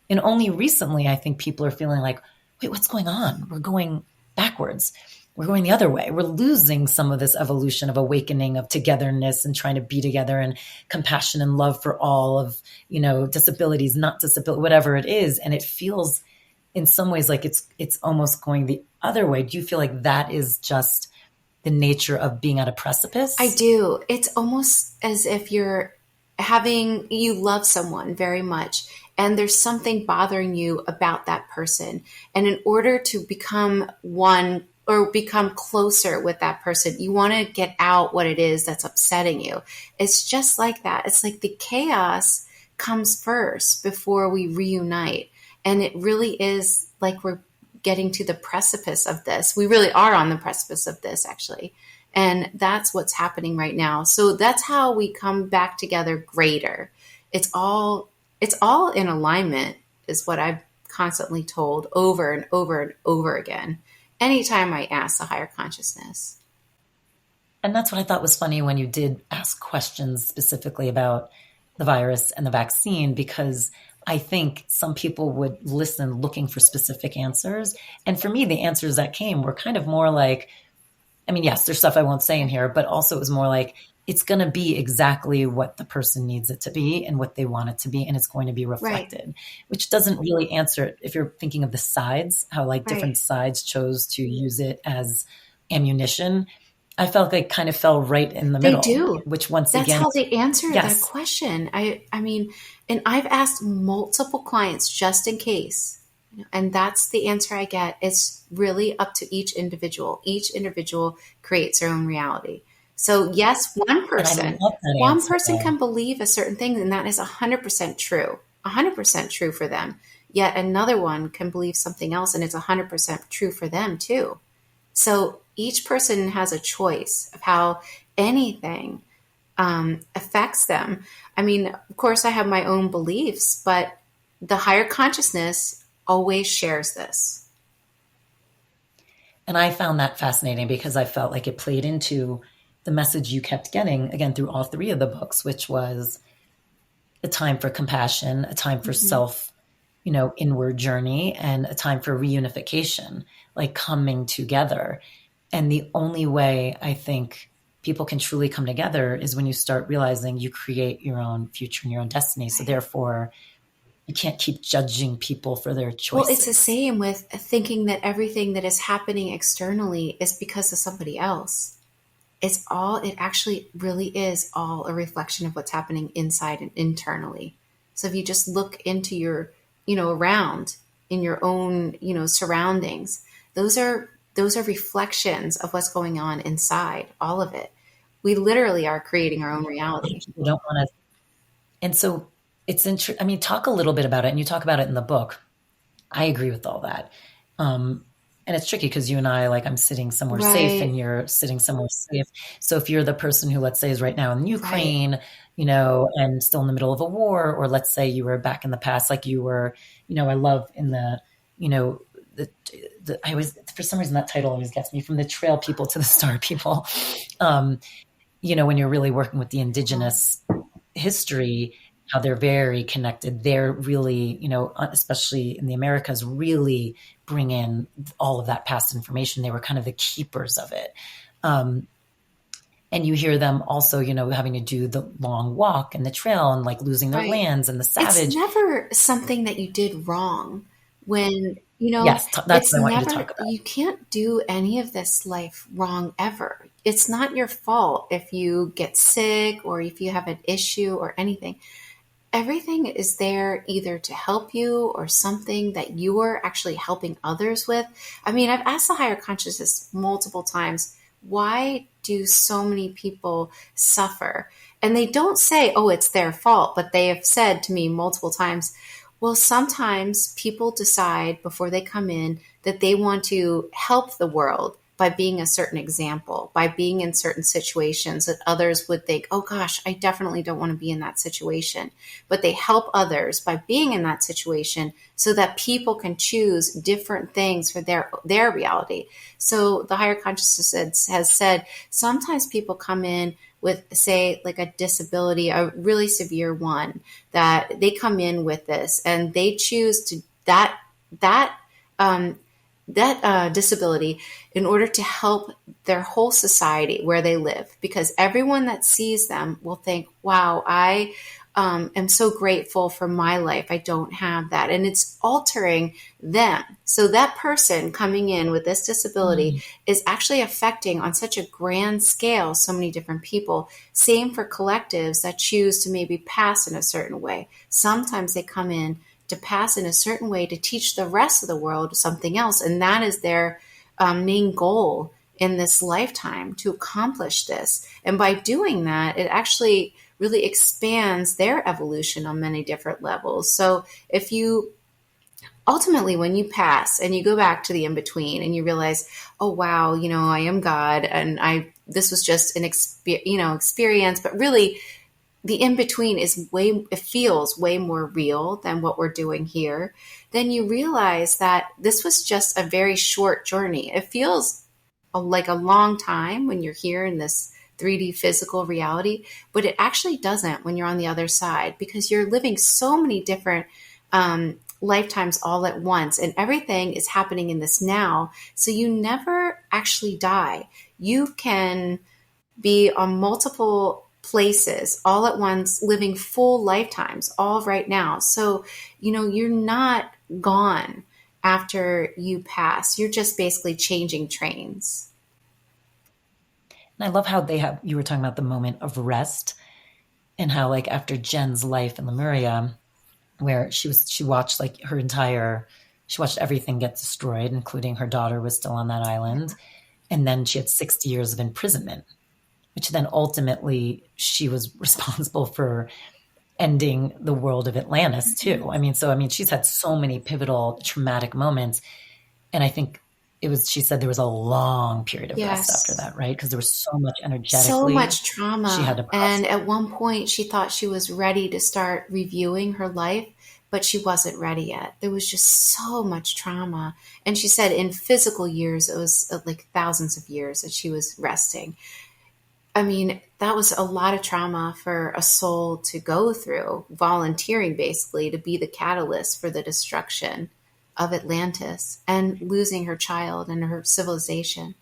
And only recently, I think people are feeling like, wait, what's going on? We're going backwards. We're going the other way. We're losing some of this evolution of awakening, of togetherness and trying to be together, and compassion and love for all of, disabilities, not disability, whatever it is. And it feels in some ways like it's almost going the other way. Do you feel like that is just the nature of being at a precipice? I do. It's almost as if you love someone very much, and there's something bothering you about that person. And in order to become one or become closer with that person, you want to get out what it is that's upsetting you. It's just like that. It's like the chaos comes first before we reunite. And it really is like we're getting to the precipice of this. We really are on the precipice of this, actually. And that's what's happening right now. So that's how we come back together greater. It's all in alignment, is what I've constantly told over and over and over again. anytime I ask the higher consciousness. And that's what I thought was funny when you did ask questions specifically about the virus and the vaccine, because I think some people would listen looking for specific answers. And for me, the answers that came were kind of more like, I mean, yes, there's stuff I won't say in here, but also it was more like, it's going to be exactly what the person needs it to be and what they want it to be. And it's going to be reflected, right, which doesn't really answer it. If you're thinking of the sides, how like different sides chose to use it as ammunition, I felt like kind of fell right in the middle. They do. Which once That's again, how they answer that question. I mean, and I've asked multiple clients just in case, and that's the answer I get. It's really up to each individual. Each individual creates their own reality. So yes, one person can believe a certain thing, and that is 100% true, 100% true for them. Yet another one can believe something else, and it's 100% true for them too. So each person has a choice of how anything affects them. I mean, of course, I have my own beliefs, but the higher consciousness always shares this. And I found that fascinating because I felt like it played into the message you kept getting, again, through all three of the books, which was a time for compassion, a time for self, inward journey, and a time for reunification, like coming together. And the only way I think people can truly come together is when you start realizing you create your own future and your own destiny. So therefore, you can't keep judging people for their choices. Well, it's the same with thinking that everything that is happening externally is because of somebody else. It actually really is all a reflection of what's happening inside and internally. So if you just look into your, around in your own, surroundings, those are reflections of what's going on inside, all of it. We literally are creating our own reality. We don't want to. And so it's interesting. I mean, talk a little bit about it, and you talk about it in the book. I agree with all that. And it's tricky because you and I, like, I'm sitting somewhere safe and you're sitting somewhere safe. So if you're the person who, let's say, is right now in Ukraine, and still in the middle of a war, or let's say you were back in the past, like you were, I love in the, I always, for some reason, that title always gets me, from the trail people to the star people. When you're really working with the indigenous history, how they're very connected. They're really, especially in the Americas, really bring in all of that past information. They were kind of the keepers of it. And you hear them also, having to do the long walk and the trail and like losing their lands and the savage. It's never something that you did wrong when, yes, that's what I want you to talk about. You can't do any of this life wrong ever. It's not your fault if you get sick or if you have an issue or anything. Everything is there either to help you or something that you are actually helping others with. I mean, I've asked the higher consciousness multiple times, why do so many people suffer? And they don't say, oh, it's their fault, but they have said to me multiple times, well, sometimes people decide before they come in that they want to help the world by being a certain example, by being in certain situations that others would think, oh gosh, I definitely don't want to be in that situation. But they help others by being in that situation so that people can choose different things for their reality. So the higher consciousness has said, sometimes people come in with, say, like a disability, a really severe one, that they come in with this and they choose to that disability in order to help their whole society where they live, because everyone that sees them will think, wow, I am so grateful for my life. I don't have that. And it's altering them. So that person coming in with this disability is actually affecting on such a grand scale so many different people. Same for collectives that choose to maybe pass in a certain way. Sometimes they come in to pass in a certain way to teach the rest of the world something else. And that is their main goal in this lifetime, to accomplish this. And by doing that, it actually really expands their evolution on many different levels. So if you ultimately, when you pass and you go back to the in-between and you realize, oh, wow, I am God and this was just an experience, but really the in between it feels way more real than what we're doing here, then you realize that this was just a very short journey. It feels like a long time when you're here in this 3D physical reality, but it actually doesn't when you're on the other side, because you're living so many different lifetimes all at once, and everything is happening in this now. So you never actually die. You can be on multiple places all at once, living full lifetimes all right now. So, you're not gone after you pass. You're just basically changing trains. And I love how you were talking about the moment of rest, and how like after Jen's life in Lemuria, where she watched she watched everything get destroyed, including her daughter was still on that island. And then she had 60 years of imprisonment, which then ultimately she was responsible for ending the world of Atlantis too. She's had so many pivotal traumatic moments. And I think she said there was a long period of rest after that, right? Because there was so much energetically. So much trauma. She had to process. And at one point she thought she was ready to start reviewing her life, but she wasn't ready yet. There was just so much trauma. And she said in physical years, it was like thousands of years that she was resting. That was a lot of trauma for a soul to go through, volunteering basically to be the catalyst for the destruction of Atlantis and losing her child and her civilization.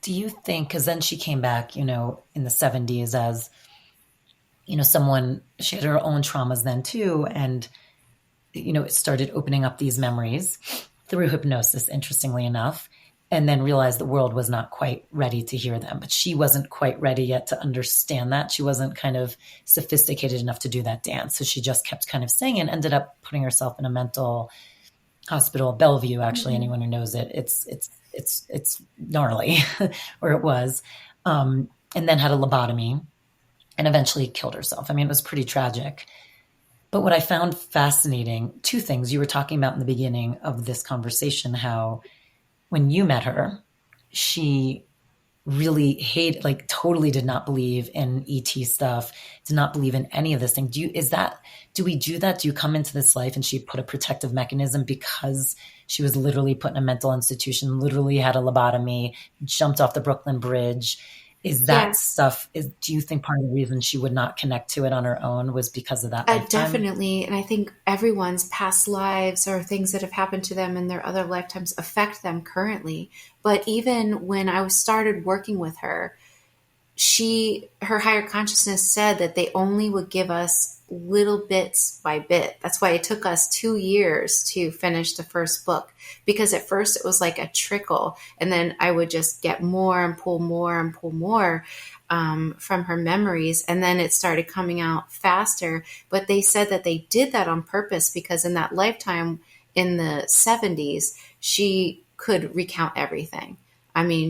Do you think, because then she came back, in the 70s as, she had her own traumas then too. And, it started opening up these memories through hypnosis, interestingly enough, and then realized the world was not quite ready to hear them. But she wasn't quite ready yet to understand that. She wasn't kind of sophisticated enough to do that dance. So she just kept kind of saying and ended up putting herself in a mental hospital, Bellevue, actually, anyone who knows it. It's gnarly, or it was, and then had a lobotomy and eventually killed herself. It was pretty tragic. But what I found fascinating, two things you were talking about in the beginning of this conversation, how when you met her, she really totally did not believe in ET stuff, did not believe in any of this thing. Do we do that? Do you come into this life and she put a protective mechanism because she was literally put in a mental institution, literally had a lobotomy, jumped off the Brooklyn Bridge? Is that stuff, do you think part of the reason she would not connect to it on her own was because of that lifetime? Definitely. And I think everyone's past lives or things that have happened to them in their other lifetimes affect them currently. But even when I started working with her, her higher consciousness said that they only would give us little bits by bit. That's why it took us 2 years to finish the first book, because at first it was like a trickle, and then I would just get more and pull more from her memories, and then it started coming out faster. But they said that they did that on purpose because in that lifetime in the 70s, she could recount everything.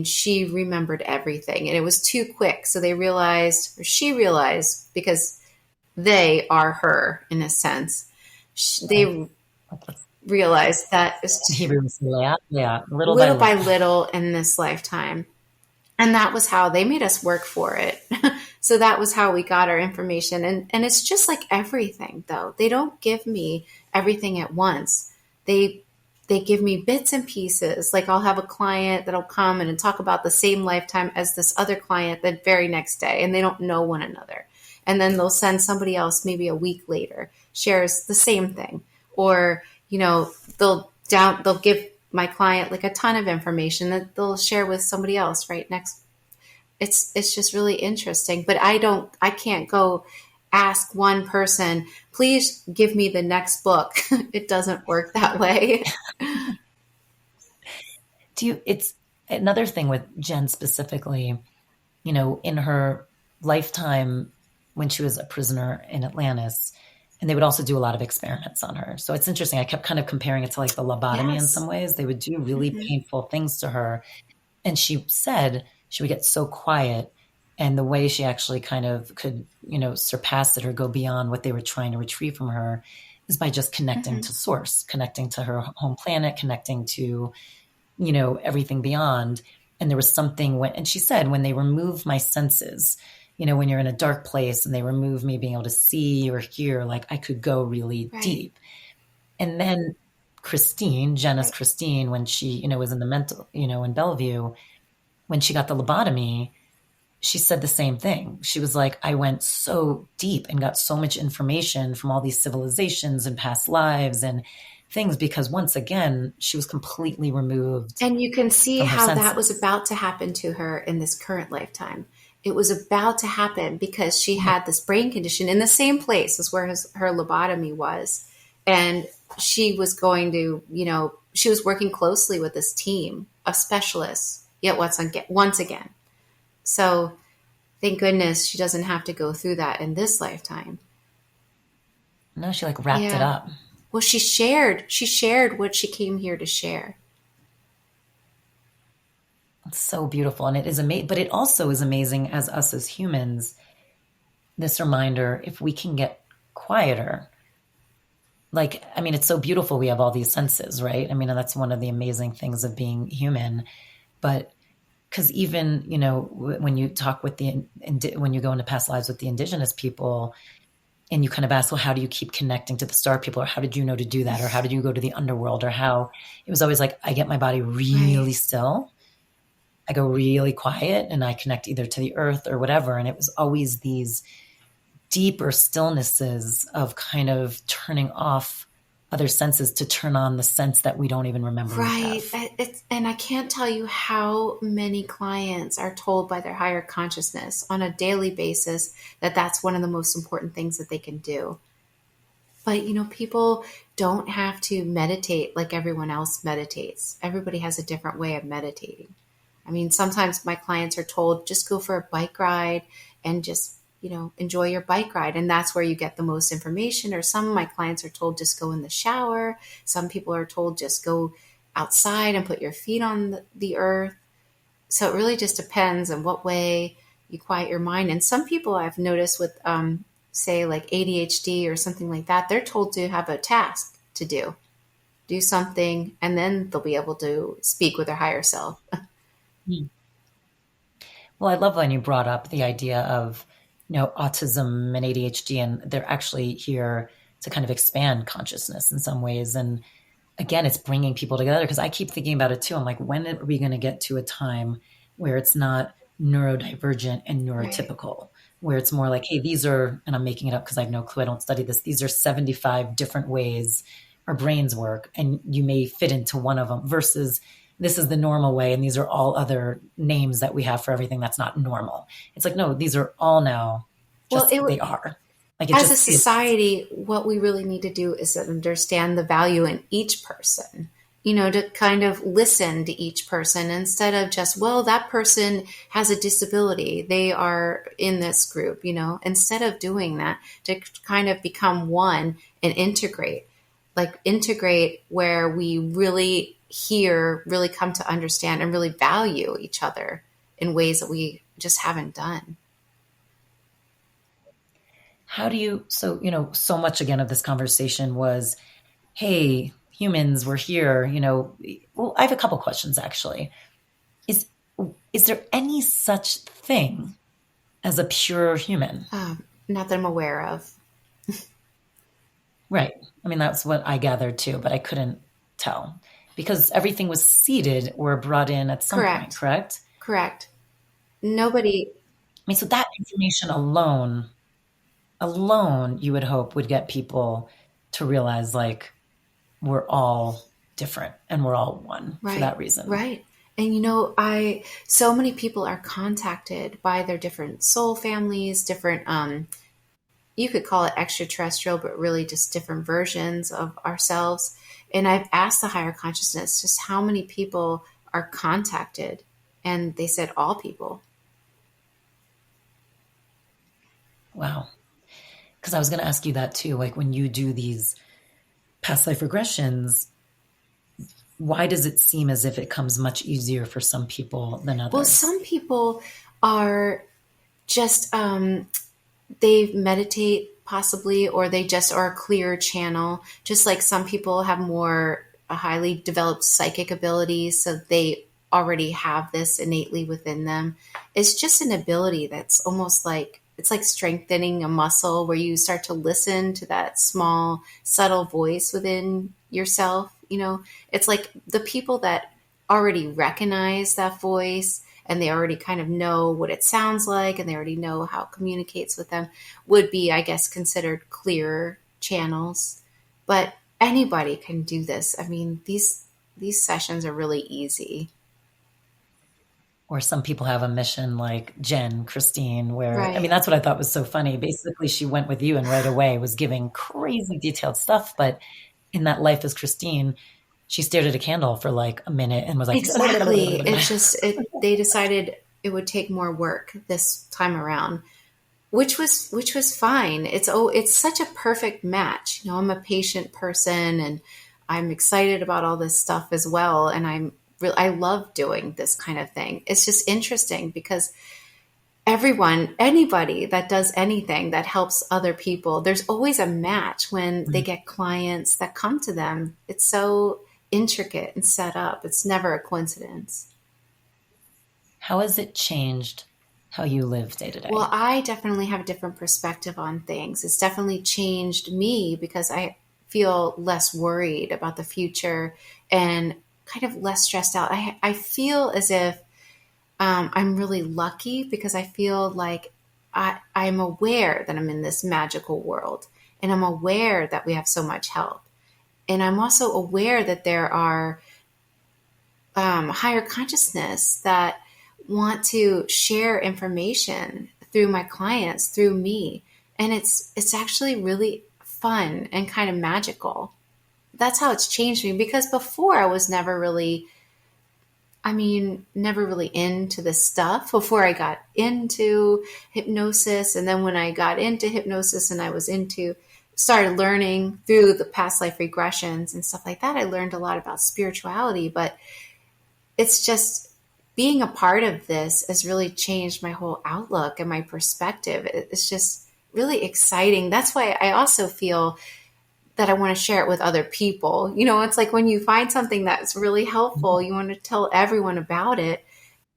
She remembered everything, and it was too quick. So she realized, because they are her in a sense, they realized that little by little in this lifetime. And that was how they made us work for it. So that was how we got our information. And it's just like everything, though. They don't give me everything at once. They give me bits and pieces. Like I'll have a client that'll come and talk about the same lifetime as this other client the very next day, and they don't know one another. And then they'll send somebody else maybe a week later, shares the same thing. Or, they'll give my client like a ton of information that they'll share with somebody else right next. It's just really interesting. But I can't go ask one person, please give me the next book. It doesn't work that way. It's another thing with Jen specifically, in her lifetime when she was a prisoner in Atlantis, and they would also do a lot of experiments on her. So it's interesting. I kept kind of comparing it to like the lobotomy in some ways. They would do really painful things to her. And she said she would get so quiet. And the way she actually kind of could, surpass it or go beyond what they were trying to retrieve from her is by just connecting to source, connecting to her home planet, connecting to, everything beyond. And there was something and she said, when they removed my senses, when you're in a dark place and they remove me being able to see or hear, like I could go really Right. deep. And then Jenna's Right. Christine, when she, was in the mental, in Bellevue, when she got the lobotomy, she said the same thing. She was like, I went so deep and got so much information from all these civilizations and past lives and things, because once again, she was completely removed And you can see from her how that was senses. about to happen to her in this current lifetime. It was about to happen because she had this brain condition in the same place as where her lobotomy was. And she was going to, she was working closely with this team of specialists, yet once again. So thank goodness she doesn't have to go through that in this lifetime. No, she like wrapped it Yeah. up. Well, she shared what she came here to share. It's so beautiful. And it is amazing, but it also is amazing as us as humans, this reminder, if we can get quieter, like, I mean, it's so beautiful. We have all these senses, right? I mean, and that's one of the amazing things of being human. But because even, when you talk with when you go into past lives with the indigenous people, and you kind of ask, well, how do you keep connecting to the star people? Or how did you know to do that? Or how did you go to the underworld? Or how it was always like, I get my body really Right. still. I go really quiet and I connect either to the earth or whatever. And it was always these deeper stillnesses of kind of turning off other senses to turn on the sense that we don't even remember we Right. have. And I can't tell you how many clients are told by their higher consciousness on a daily basis that that's one of the most important things that they can do. But, people don't have to meditate like everyone else meditates. Everybody has a different way of meditating. I mean, sometimes my clients are told just go for a bike ride and just, enjoy your bike ride. And that's where you get the most information. Or some of my clients are told just go in the shower. Some people are told just go outside and put your feet on the earth. So it really just depends on what way you quiet your mind. And some people I've noticed with, say, like ADHD or something like that, they're told to have a task to do something, and then they'll be able to speak with their higher self. Hmm. Well, I love when you brought up the idea of, autism and ADHD, and they're actually here to kind of expand consciousness in some ways. And again, it's bringing people together, because I keep thinking about it too. I'm like, when are we going to get to a time where it's not neurodivergent and Right. neurotypical, where it's more like, hey, these are, and I'm making it up because I have no clue, I don't study this, these are 75 different ways our brains work, and you may fit into one of them, versus this is the normal way, and these are all other names that we have for everything that's not normal. It's like, no, these are all now Well, just, they are. Like it as a just is. society, what we really need to do is to understand the value in each person, to kind of listen to each person instead of just, well, that person has a disability. They are in this group, instead of doing that, to kind of become one and integrate where we really really come to understand and really value each other in ways that we just haven't done. How do you, so much again of this conversation was, hey, humans, we're here, well, I have a couple questions actually. Is, is there any such thing as a pure human? Not that I'm aware of. Right. I mean, that's what I gathered too, but I couldn't tell because everything was seeded or brought in at some point, Correct. correct? Correct. Nobody. I mean, so that information alone, you would hope would get people to realize like we're all different and we're all one for Right. that reason. Right. And so many people are contacted by their different soul families, different, you could call it extraterrestrial, but really just different versions of ourselves. And I've asked the higher consciousness just how many people are contacted. And they said all people. Wow. Because I was going to ask you that too. Like when you do these past life regressions, why does it seem as if it comes much easier for some people than others? Well, some people are just, they meditate possibly, or they just are a clear channel. Just like some people have more highly developed psychic abilities, so they already have this innately within them. It's just an ability that's almost like, it's like strengthening a muscle where you start to listen to that small, subtle voice within yourself. It's like the people that already recognize that voice and they already kind of know what it sounds like and they already know how it communicates with them would be, I guess, considered clearer channels. But anybody can do this. I mean, these sessions are really easy. Or some people have a mission like Jen, Christine, where, Right. I mean, that's what I thought was so funny. Basically, she went with you and right away was giving crazy detailed stuff. But in that Life as Christine, she stared at a candle for like a minute and was like, exactly. It's just, they decided it would take more work this time around, which was fine. It's such a perfect match. I'm a patient person and I'm excited about all this stuff as well. And I love doing this kind of thing. It's just interesting because anybody that does anything that helps other people, there's always a match when they get clients that come to them. It's so intricate and set up. It's never a coincidence. How has it changed how you live day to day? Well, I definitely have a different perspective on things. It's definitely changed me because I feel less worried about the future and kind of less stressed out. I feel as if I'm really lucky because I feel like I'm aware that I'm in this magical world and I'm aware that we have so much help. And I'm also aware that there are higher consciousness that want to share information through my clients, through me. And it's actually really fun and kind of magical. That's how it's changed me because before I was never really into this stuff before I got into hypnosis. And then when I got into hypnosis and I was started learning through the past life regressions and stuff like that, I learned a lot about spirituality, but it's just being a part of this has really changed my whole outlook and my perspective. It's just really exciting. That's why I also feel that I want to share it with other people. It's like when you find something that's really helpful, you want to tell everyone about it.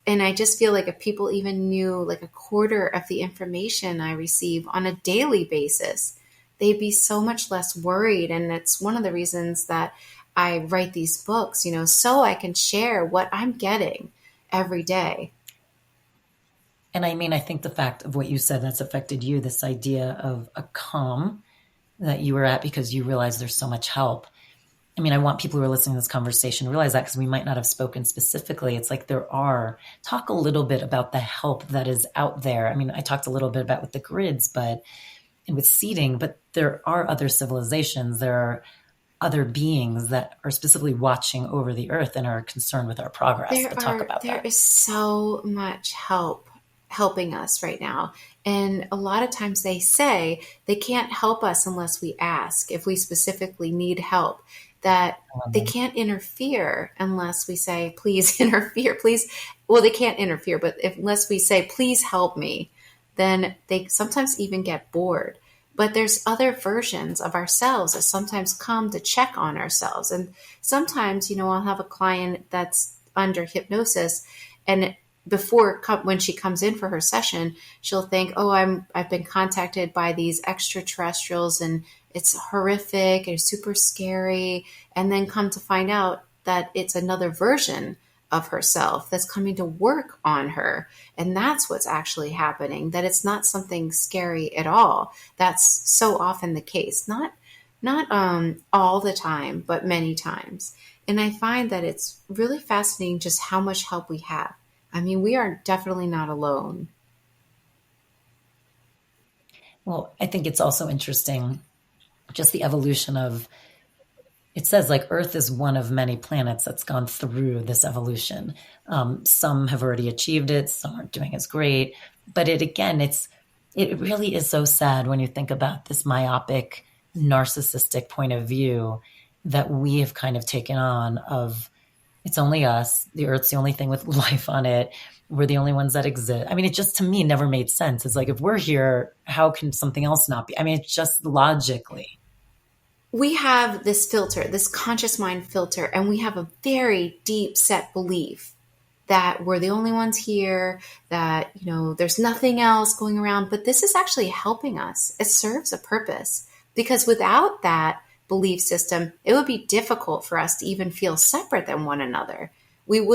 And I just feel like if people even knew like a quarter of the information I receive on a daily basis, they'd be so much less worried. And it's one of the reasons that I write these books, so I can share what I'm getting every day. And I mean, I think the fact of what you said that's affected you, this idea of a calm that you were at because you realize there's so much help. I mean, I want people who are listening to this conversation to realize that because we might not have spoken specifically. It's like talk a little bit about the help that is out there. I mean, I talked a little bit about with the grids, and with seeding, but there are other civilizations. There are other beings that are specifically watching over the earth and are concerned with our progress. There is so much helping us right now. And a lot of times they say they can't help us unless we ask, if we specifically need help, that they can't interfere unless we say, please interfere, please. Well, they can't interfere, but unless we say, please help me, then they sometimes even get bored. But there's other versions of ourselves that sometimes come to check on ourselves. And sometimes, I'll have a client that's under hypnosis and when she comes in for her session, she'll think, oh, I've been contacted by these extraterrestrials and it's horrific and super scary. And then come to find out that it's another version of herself that's coming to work on her. And that's what's actually happening, that it's not something scary at all. That's so often the case. Not all the time, but many times. And I find that it's really fascinating just how much help we have. I mean, we are definitely not alone. Well, I think it's also interesting, just the evolution of, it says like Earth is one of many planets that's gone through this evolution. Some have already achieved it. Some aren't doing as great. But it really is so sad when you think about this myopic, narcissistic point of view that we have kind of taken on of, it's only us. The Earth's the only thing with life on it. We're the only ones that exist. I mean, it just, to me, never made sense. It's like, if we're here, how can something else not be? I mean, it's just logically. We have this filter, this conscious mind filter, and we have a very deep set belief that we're the only ones here, that, there's nothing else going around. But this is actually helping us. It serves a purpose, because without that belief system, it would be difficult for us to even feel separate than one another. It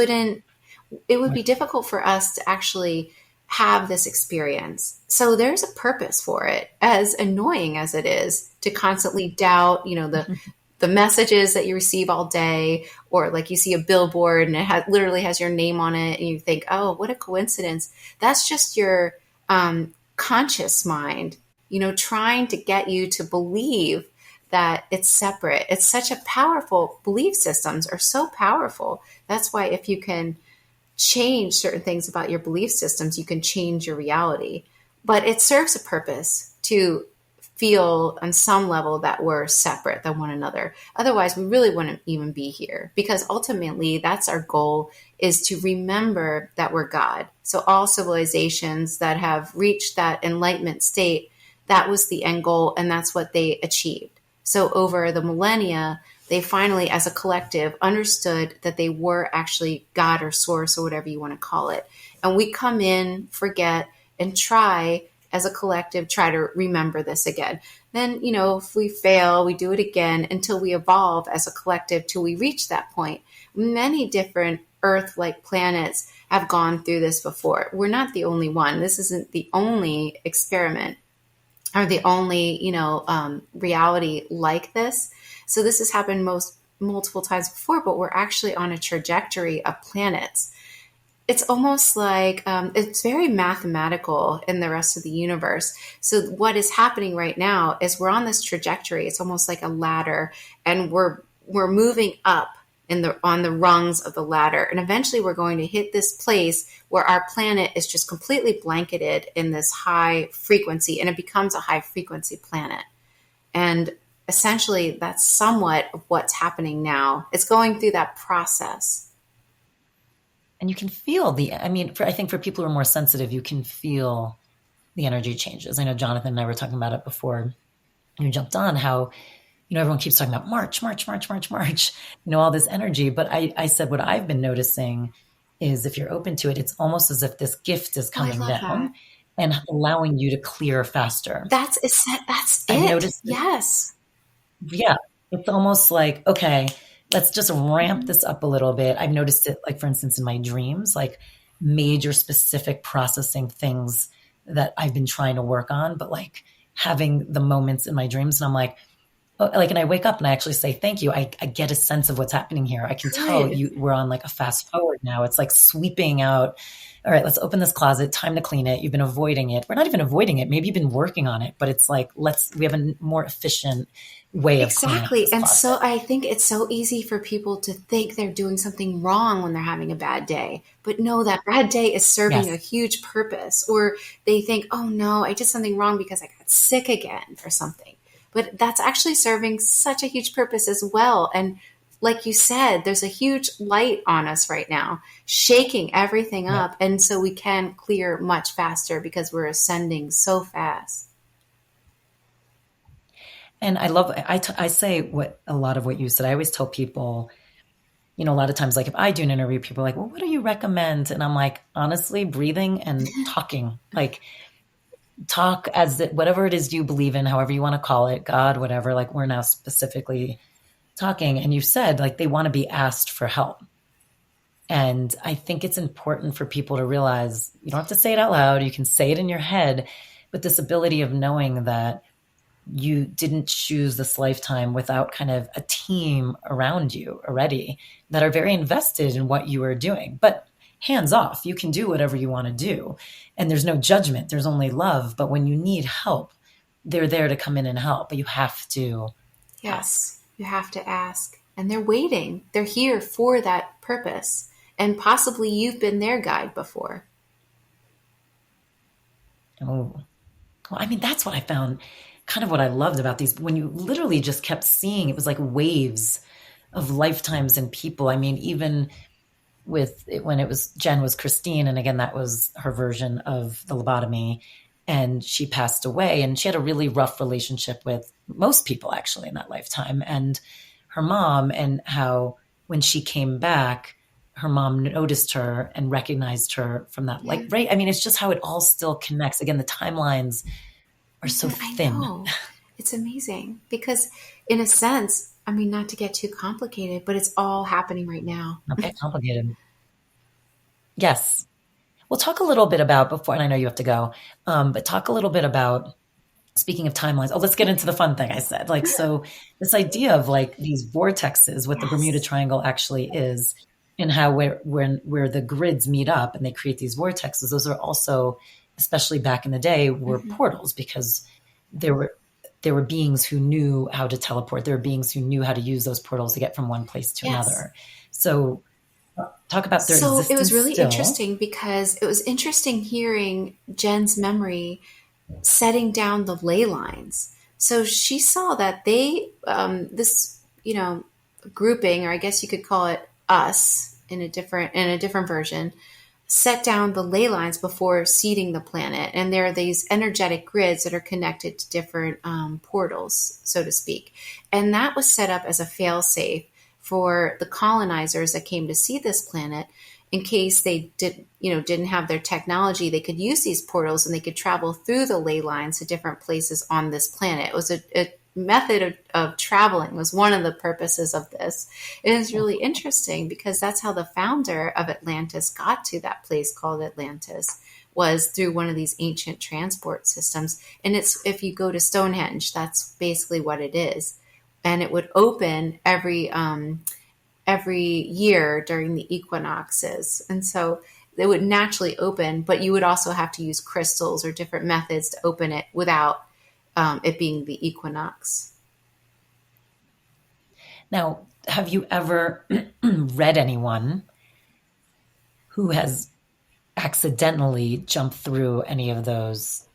would be difficult for us to actually have this experience. So there's a purpose for it, as annoying as it is to constantly doubt, the messages that you receive all day, or like you see a billboard and it literally has your name on it and you think, oh, what a coincidence. That's just your conscious mind, trying to get you to believe that it's separate. It's such a powerful, belief systems are so powerful. That's why if you can change certain things about your belief systems, you can change your reality. But it serves a purpose to feel on some level that we're separate than one another. Otherwise, we really wouldn't even be here, because ultimately that's our goal, is to remember that we're God. So all civilizations that have reached that enlightenment state, that was the end goal, and that's what they achieved. So over the millennia, they finally, as a collective, understood that they were actually God or source or whatever you want to call it. And we come in, forget, and try as a collective, try to remember this again. Then, if we fail, we do it again until we evolve as a collective till we reach that point. Many different Earth-like planets have gone through this before. We're not the only one. This isn't the only experiment or the only, reality like this. So this has happened multiple times before, but we're actually on a trajectory of planets. It's almost like it's very mathematical in the rest of the universe. So what is happening right now is we're on this trajectory. It's almost like a ladder, and we're moving up on the rungs of the ladder. And eventually we're going to hit this place where our planet is just completely blanketed in this high frequency, and it becomes a high frequency planet. And essentially that's somewhat of what's happening now. It's going through that process. And you can feel I think for people who are more sensitive, you can feel the energy changes. I know Jonathan and I were talking about it before you jumped on, how, everyone keeps talking about March, all this energy. But I said, what I've been noticing is if you're open to it, it's almost as if this gift is coming down and allowing you to clear faster. That's it. I noticed yes. Yeah. It's almost like, okay, let's just ramp this up a little bit. I've noticed it, like, for instance, in my dreams, like major specific processing things that I've been trying to work on, but like having the moments in my dreams. And I'm like, and I wake up and I actually say, thank you. I get a sense of what's happening here. I can tell we're on like a fast forward now. It's like sweeping out. All right, let's open this closet. Time to clean it. You've been avoiding it. We're not even avoiding it. Maybe you've been working on it, but it's like, we have a more efficient way of cleaning exactly. this And closet. so I think it's so easy for people to think they're doing something wrong when they're having a bad day. But no, that bad day is serving a huge purpose. Or they think, oh no, I did something wrong because I got sick again or something. But that's actually serving such a huge purpose as well. And like you said, there's a huge light on us right now, shaking everything up. And so we can clear much faster because we're ascending so fast. And I say a lot of what you said. I always tell people, a lot of times, like if I do an interview, people are like, well, what do you recommend? And I'm like, honestly, breathing and talking, like talk as whatever it is you believe in, however you want to call it, God, whatever, like we're now specifically talking. And you said like, they want to be asked for help. And I think it's important for people to realize you don't have to say it out loud. You can say it in your head, but this ability of knowing that you didn't choose this lifetime without kind of a team around you already that are very invested in what you are doing, but hands off. You can do whatever you want to do. And there's no judgment. There's only love. But when you need help, they're there to come in and help, but you have to ask. You have to ask. And they're waiting. They're here for that purpose. And possibly you've been their guide before. Oh, well, that's what I found. Kind of what I loved about these, when you literally just kept seeing, it was like waves of lifetimes and people. Even with it, when Jen was Christine, and again, that was her version of the lobotomy, and she passed away, and she had a really rough relationship with most people actually in that lifetime, and her mom, and how when she came back, her mom noticed her and recognized her from that. Yeah. Like, right. I mean, it's just how it all still connects. Again, the timelines are so I thin. know. It's amazing because, in a sense, I mean, not to get too complicated, but it's all happening right now. Okay, complicated. Yes. We'll talk a little bit about before, and I know you have to go, but talk a little bit about, speaking of timelines. Oh, let's get into the fun thing I said. Like, so this idea of like these vortexes, what the Bermuda Triangle actually is, and how where the grids meet up and they create these vortexes. Those are also, especially back in the day, were portals, because there were beings who knew how to teleport. There were beings who knew how to use those portals to get from one place to another. So talk about their existence. So it was really still. interesting because it was interesting hearing Jen's memory setting down the ley lines. So she saw that they, this, grouping, or I guess you could call it us in a different version, set down the ley lines before seeding the planet. And there are these energetic grids that are connected to different portals, so to speak. And that was set up as a fail-safe for the colonizers that came to see this planet. In case they didn't have their technology, they could use these portals and they could travel through the ley lines to different places on this planet. It was a method of traveling, was one of the purposes of this. It is really interesting because that's how the founder of Atlantis got to that place called Atlantis, was through one of these ancient transport systems. And it's, if you go to Stonehenge, that's basically what it is. And it would open every year during the equinoxes. And so they would naturally open, but you would also have to use crystals or different methods to open it without it being the equinox. Now, have you ever read anyone who has accidentally jumped through any of those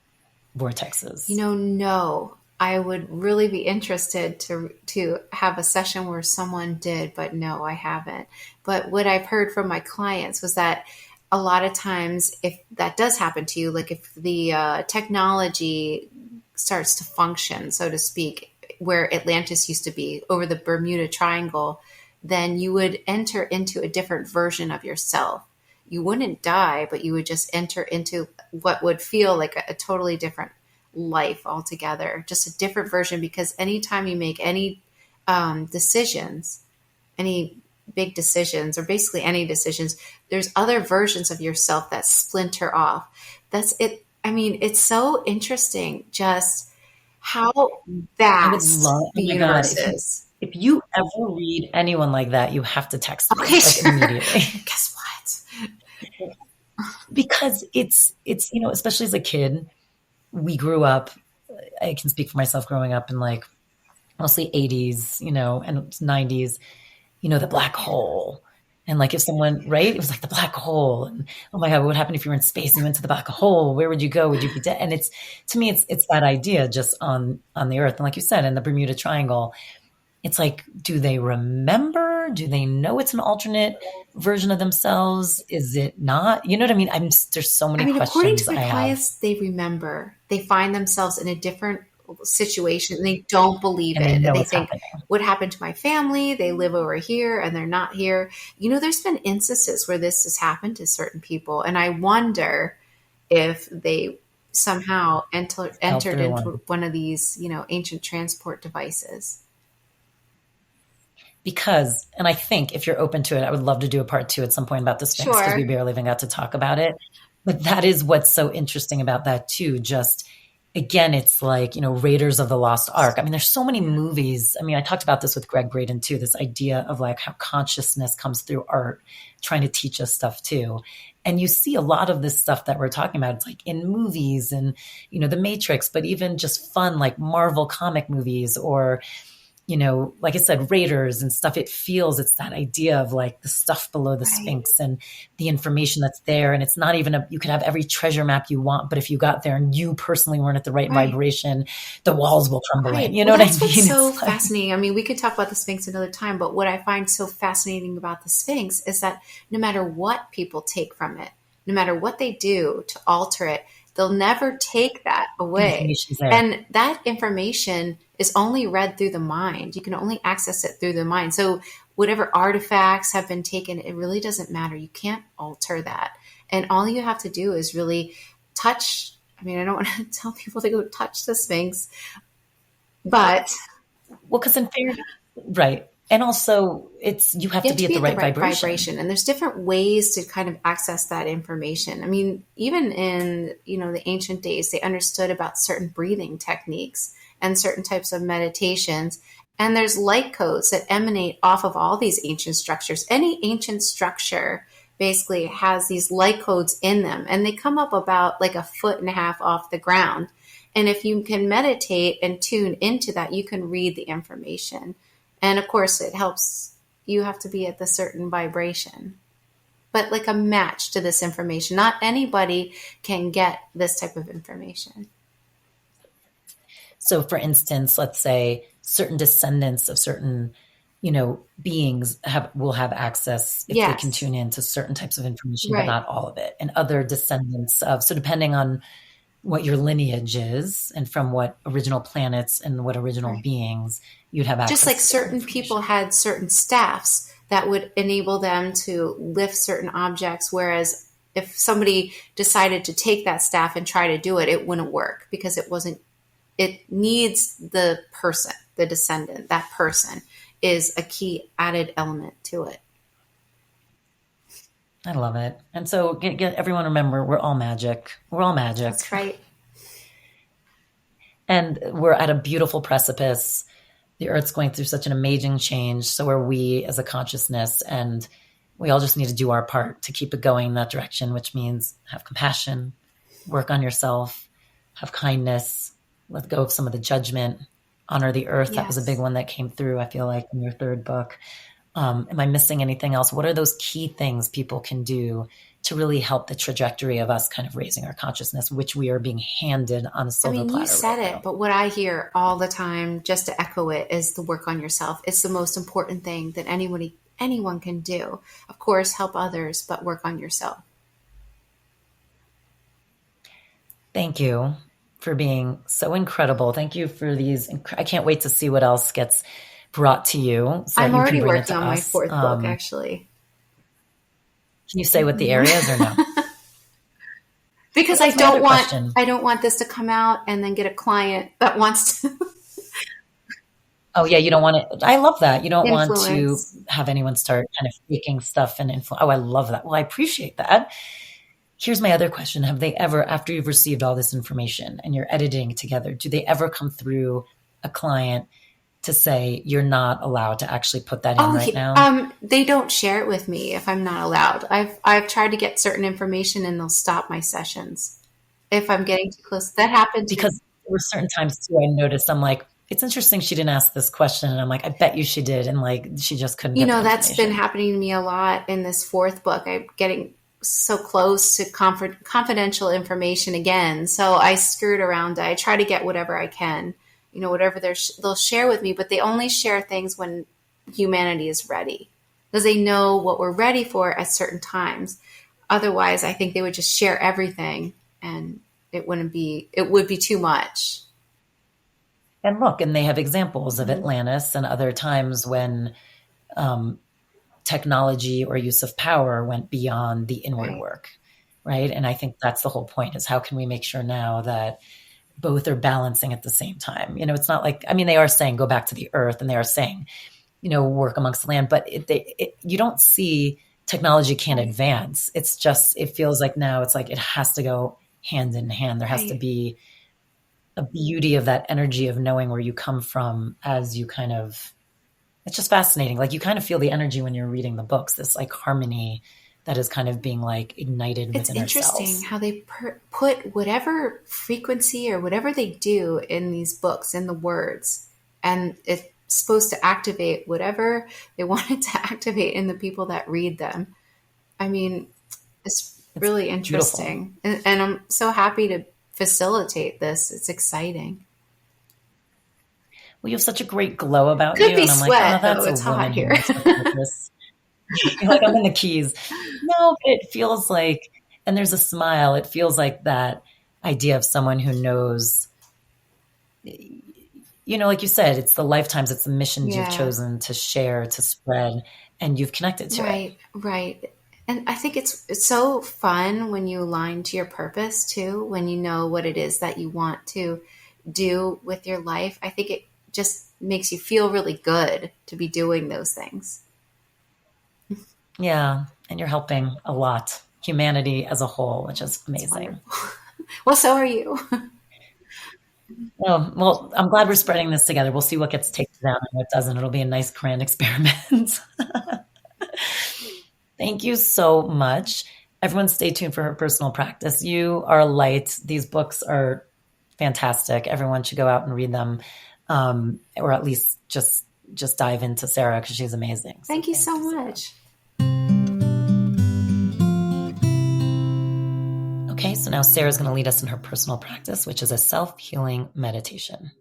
vortexes? No. I would really be interested to have a session where someone did, but no, I haven't. But what I've heard from my clients was that a lot of times, if that does happen to you, like if the technology starts to function, so to speak, where Atlantis used to be over the Bermuda Triangle, then you would enter into a different version of yourself. You wouldn't die, but you would just enter into what would feel like a totally different life altogether, just a different version. Because anytime you make any decisions, any big decisions, or basically any decisions, there's other versions of yourself that splinter off. That's it. I mean, it's so interesting just how vast the universe is. If you ever read anyone like that, you have to text me immediately. Guess what? Because it's especially as a kid, we grew up, I can speak for myself, growing up in like mostly 80s, and 90s, the black hole. And like if someone, right, it was like the black hole. And oh my God, what would happen if you were in space and you went to the black hole? Where would you go? Would you be dead? And to me, it's that idea just on the earth. And like you said, in the Bermuda Triangle, it's like, do they remember? Do they know it's an alternate version of themselves? Is it not? You know what I mean? There's so many questions. According to my clients, they remember. They find themselves in a different situation and they don't believe it. And they think, what happened to my family? They live over here and they're not here. There's been instances where this has happened to certain people. And I wonder if they somehow entered into one of these, ancient transport devices. Because, and I think if you're open to it, I would love to do a part 2 at some point about the Sphinx, because we barely even got to talk about it. But that is what's so interesting about that too. Just, again, it's like, Raiders of the Lost Ark. I mean, there's so many movies. I mean, I talked about this with Greg Braden too, this idea of like how consciousness comes through art, trying to teach us stuff too. And you see a lot of this stuff that we're talking about. It's like in movies and, The Matrix, but even just fun, like Marvel comic movies or, like I said, Raiders and stuff. It's that idea of like the stuff below the Sphinx and the information that's there. And it's not even you could have every treasure map you want, but if you got there and you personally weren't at the right vibration, the walls will crumble in. You know what I mean? What's so fascinating. I mean, we could talk about the Sphinx another time, but what I find so fascinating about the Sphinx is that no matter what people take from it, no matter what they do to alter it, they'll never take that away. And that information is only read through the mind. You can only access it through the mind. So whatever artifacts have been taken, it really doesn't matter. You can't alter that. And all you have to do is really touch. I mean, I don't want to tell people to go touch the Sphinx, but Well, because in fairness, right. And also you have to be at the right vibration. And there's different ways to kind of access that information. I mean, even in, the ancient days, they understood about certain breathing techniques and certain types of meditations. And there's light codes that emanate off of all these ancient structures. Any ancient structure basically has these light codes in them, and they come up about like 1.5 feet off the ground. And if you can meditate and tune into that, you can read the information. And of course, it helps. You have to be at the certain vibration, but like a match to this information. Not anybody can get this type of information. So for instance, let's say certain descendants of certain, beings will have access if they can tune in to certain types of information, but not all of it. And other descendants so depending on what your lineage is and from what original planets and what original beings you'd have access to. Just like certain people had certain staffs that would enable them to lift certain objects, whereas if somebody decided to take that staff and try to do it, it wouldn't work because it needs the person, the descendant. That person is a key added element to it. I love it. And so get everyone remember, we're all magic. We're all magic. That's right. And we're at a beautiful precipice. The Earth's going through such an amazing change. So are we as a consciousness. And we all just need to do our part to keep it going in that direction, which means have compassion, work on yourself, have kindness, let go of some of the judgment, honor the earth. That was a big one that came through, I feel like, in your third book. Am I missing anything else? What are those key things people can do to really help the trajectory of us kind of raising our consciousness, which we are being handed on a silver platter? You said it, but what I hear all the time, just to echo it, is the work on yourself. It's the most important thing that anyone can do. Of course, help others, but work on yourself. Thank you for being so incredible. Thank you for these. I can't wait to see what else gets brought to you. So I'm already working on my fourth book, actually. Can you say what the areas or no? Because I don't want this to come out and then get a client that wants to. Oh yeah, you don't want it. I love that. You don't want to have anyone start kind of faking stuff and influence. Oh, I love that. Well, I appreciate that. Here's my other question. Have they ever, after you've received all this information and you're editing it together, do they ever come through a client to say you're not allowed to actually put that in now? They don't share it with me if I'm not allowed. I've tried to get certain information and they'll stop my sessions if I'm getting too close. That happened because there were certain times too. I noticed I'm like, it's interesting she didn't ask this question, and I'm like, I bet you she did, and like she just couldn't. That's been happening to me a lot in this fourth book. I'm getting so close to confidential information again, so I skirt around it. I try to get whatever I can. Whatever they'll share with me, but they only share things when humanity is ready because they know what we're ready for at certain times. Otherwise, I think they would just share everything and it would be too much. And look, and they have examples of Atlantis and other times when technology or use of power went beyond the inward work, right? And I think that's the whole point is how can we make sure now that both are balancing at the same time? It's not like, they are saying go back to the earth and they are saying, work amongst the land, but you don't see technology can't advance. It's just, it feels like now it's like it has to go hand in hand. There has to be a beauty of that energy of knowing where you come from as you kind of, it's just fascinating. Like you kind of feel the energy when you're reading the books, this like harmony that is kind of being like ignited within ourselves. It's interesting how they put whatever frequency or whatever they do in these books, in the words, and it's supposed to activate whatever they want it to activate in the people that read them. It's really interesting. And I'm so happy to facilitate this. It's exciting. Well, you have such a great glow about you. Could be and I'm sweat, like, oh, that's though. It's hot here. Like I'm in the Keys. No, it feels like, and there's a smile. It feels like that idea of someone who knows like you said, it's the lifetimes, it's the missions you've Yeah. chosen to share, to spread, and you've connected to it. Right, right. And I think it's so fun when you align to your purpose too, when you know what it is that you want to do with your life. I think it just makes you feel really good to be doing those things. Yeah. And you're helping a lot, humanity as a whole, which is It's amazing. wonderful. Well, so are you. Oh, well, I'm glad we're spreading this together. We'll see what gets taken down and what doesn't. It'll be a nice grand experiment. Thank you so much. Everyone stay tuned for her personal practice. You are a light. These books are fantastic. Everyone should go out and read them, or at least just dive into Sarah because she's amazing. So Thank you so Sarah. much. Okay, so now Sarah's going to lead us in her personal practice, which is a self-healing meditation.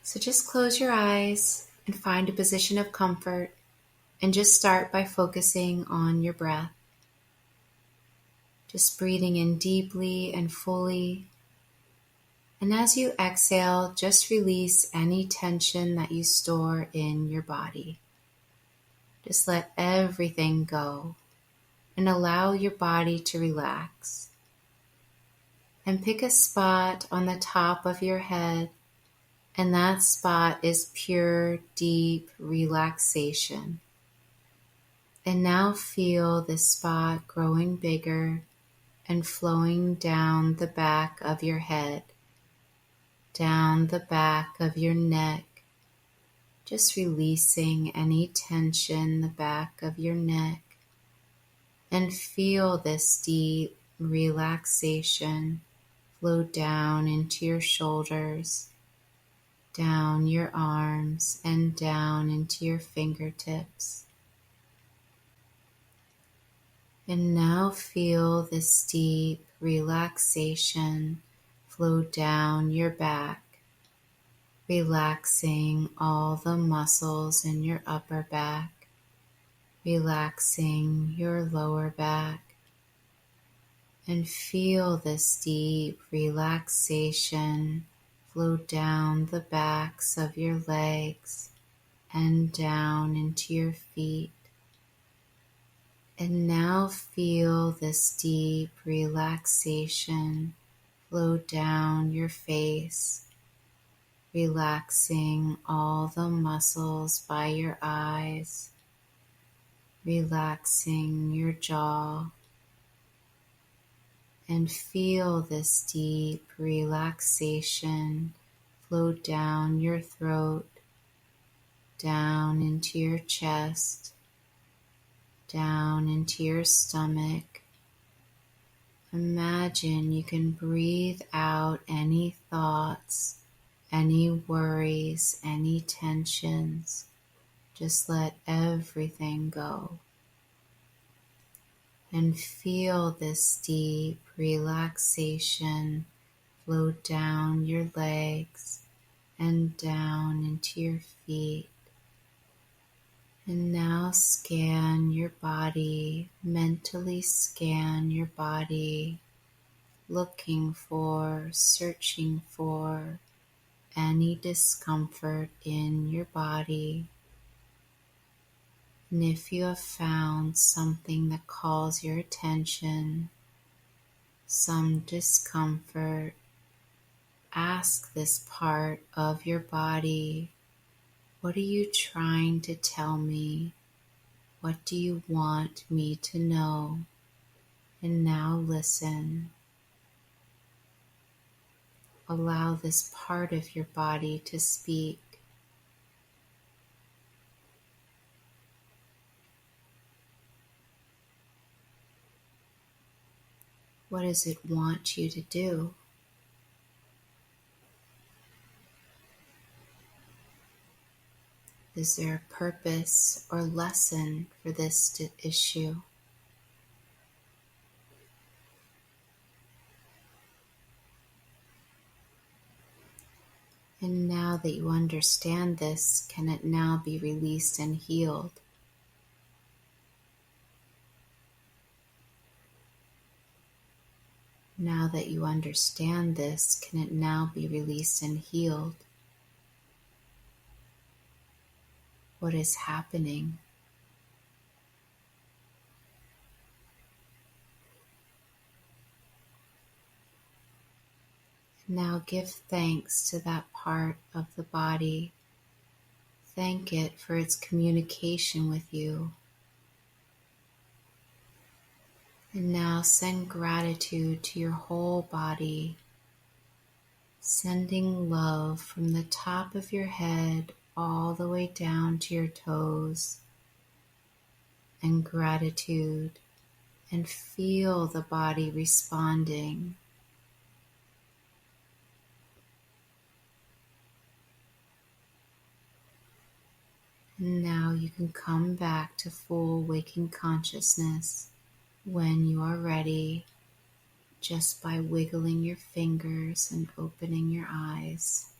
So just close your eyes and find a position of comfort, and just start by focusing on your breath. Just breathing in deeply and fully. And as you exhale, just release any tension that you store in your body. Just let everything go and allow your body to relax. And pick a spot on the top of your head, and that spot is pure, deep relaxation. And now feel this spot growing bigger and flowing down the back of your head, down the back of your neck, just releasing any tension in the back of your neck. And feel this deep relaxation flow down into your shoulders, down your arms, and down into your fingertips. And now feel this deep relaxation flow down your back, relaxing all the muscles in your upper back, relaxing your lower back, and feel this deep relaxation flow down the backs of your legs and down into your feet. And now feel this deep relaxation flow down your face, relaxing all the muscles by your eyes, relaxing your jaw, and feel this deep relaxation flow down your throat, down into your chest, down into your stomach. Imagine you can breathe out any thoughts, any worries, any tensions. Just let everything go. And feel this deep relaxation flow down your legs and down into your feet. And now scan your body, mentally scan your body, looking for, searching for any discomfort in your body. And if you have found something that calls your attention, some discomfort, ask this part of your body, what are you trying to tell me? What do you want me to know? And now listen. Allow this part of your body to speak. What does it want you to do? Is there a purpose or lesson for this issue? And now that you understand this, can it now be released and healed? Now that you understand this, can it now be released and healed? What is happening? Now give thanks to that part of the body. Thank it for its communication with you. And now send gratitude to your whole body, sending love from the top of your head all the way down to your toes, and gratitude, and feel the body responding. And now you can come back to full waking consciousness when you are ready, just by wiggling your fingers and opening your eyes.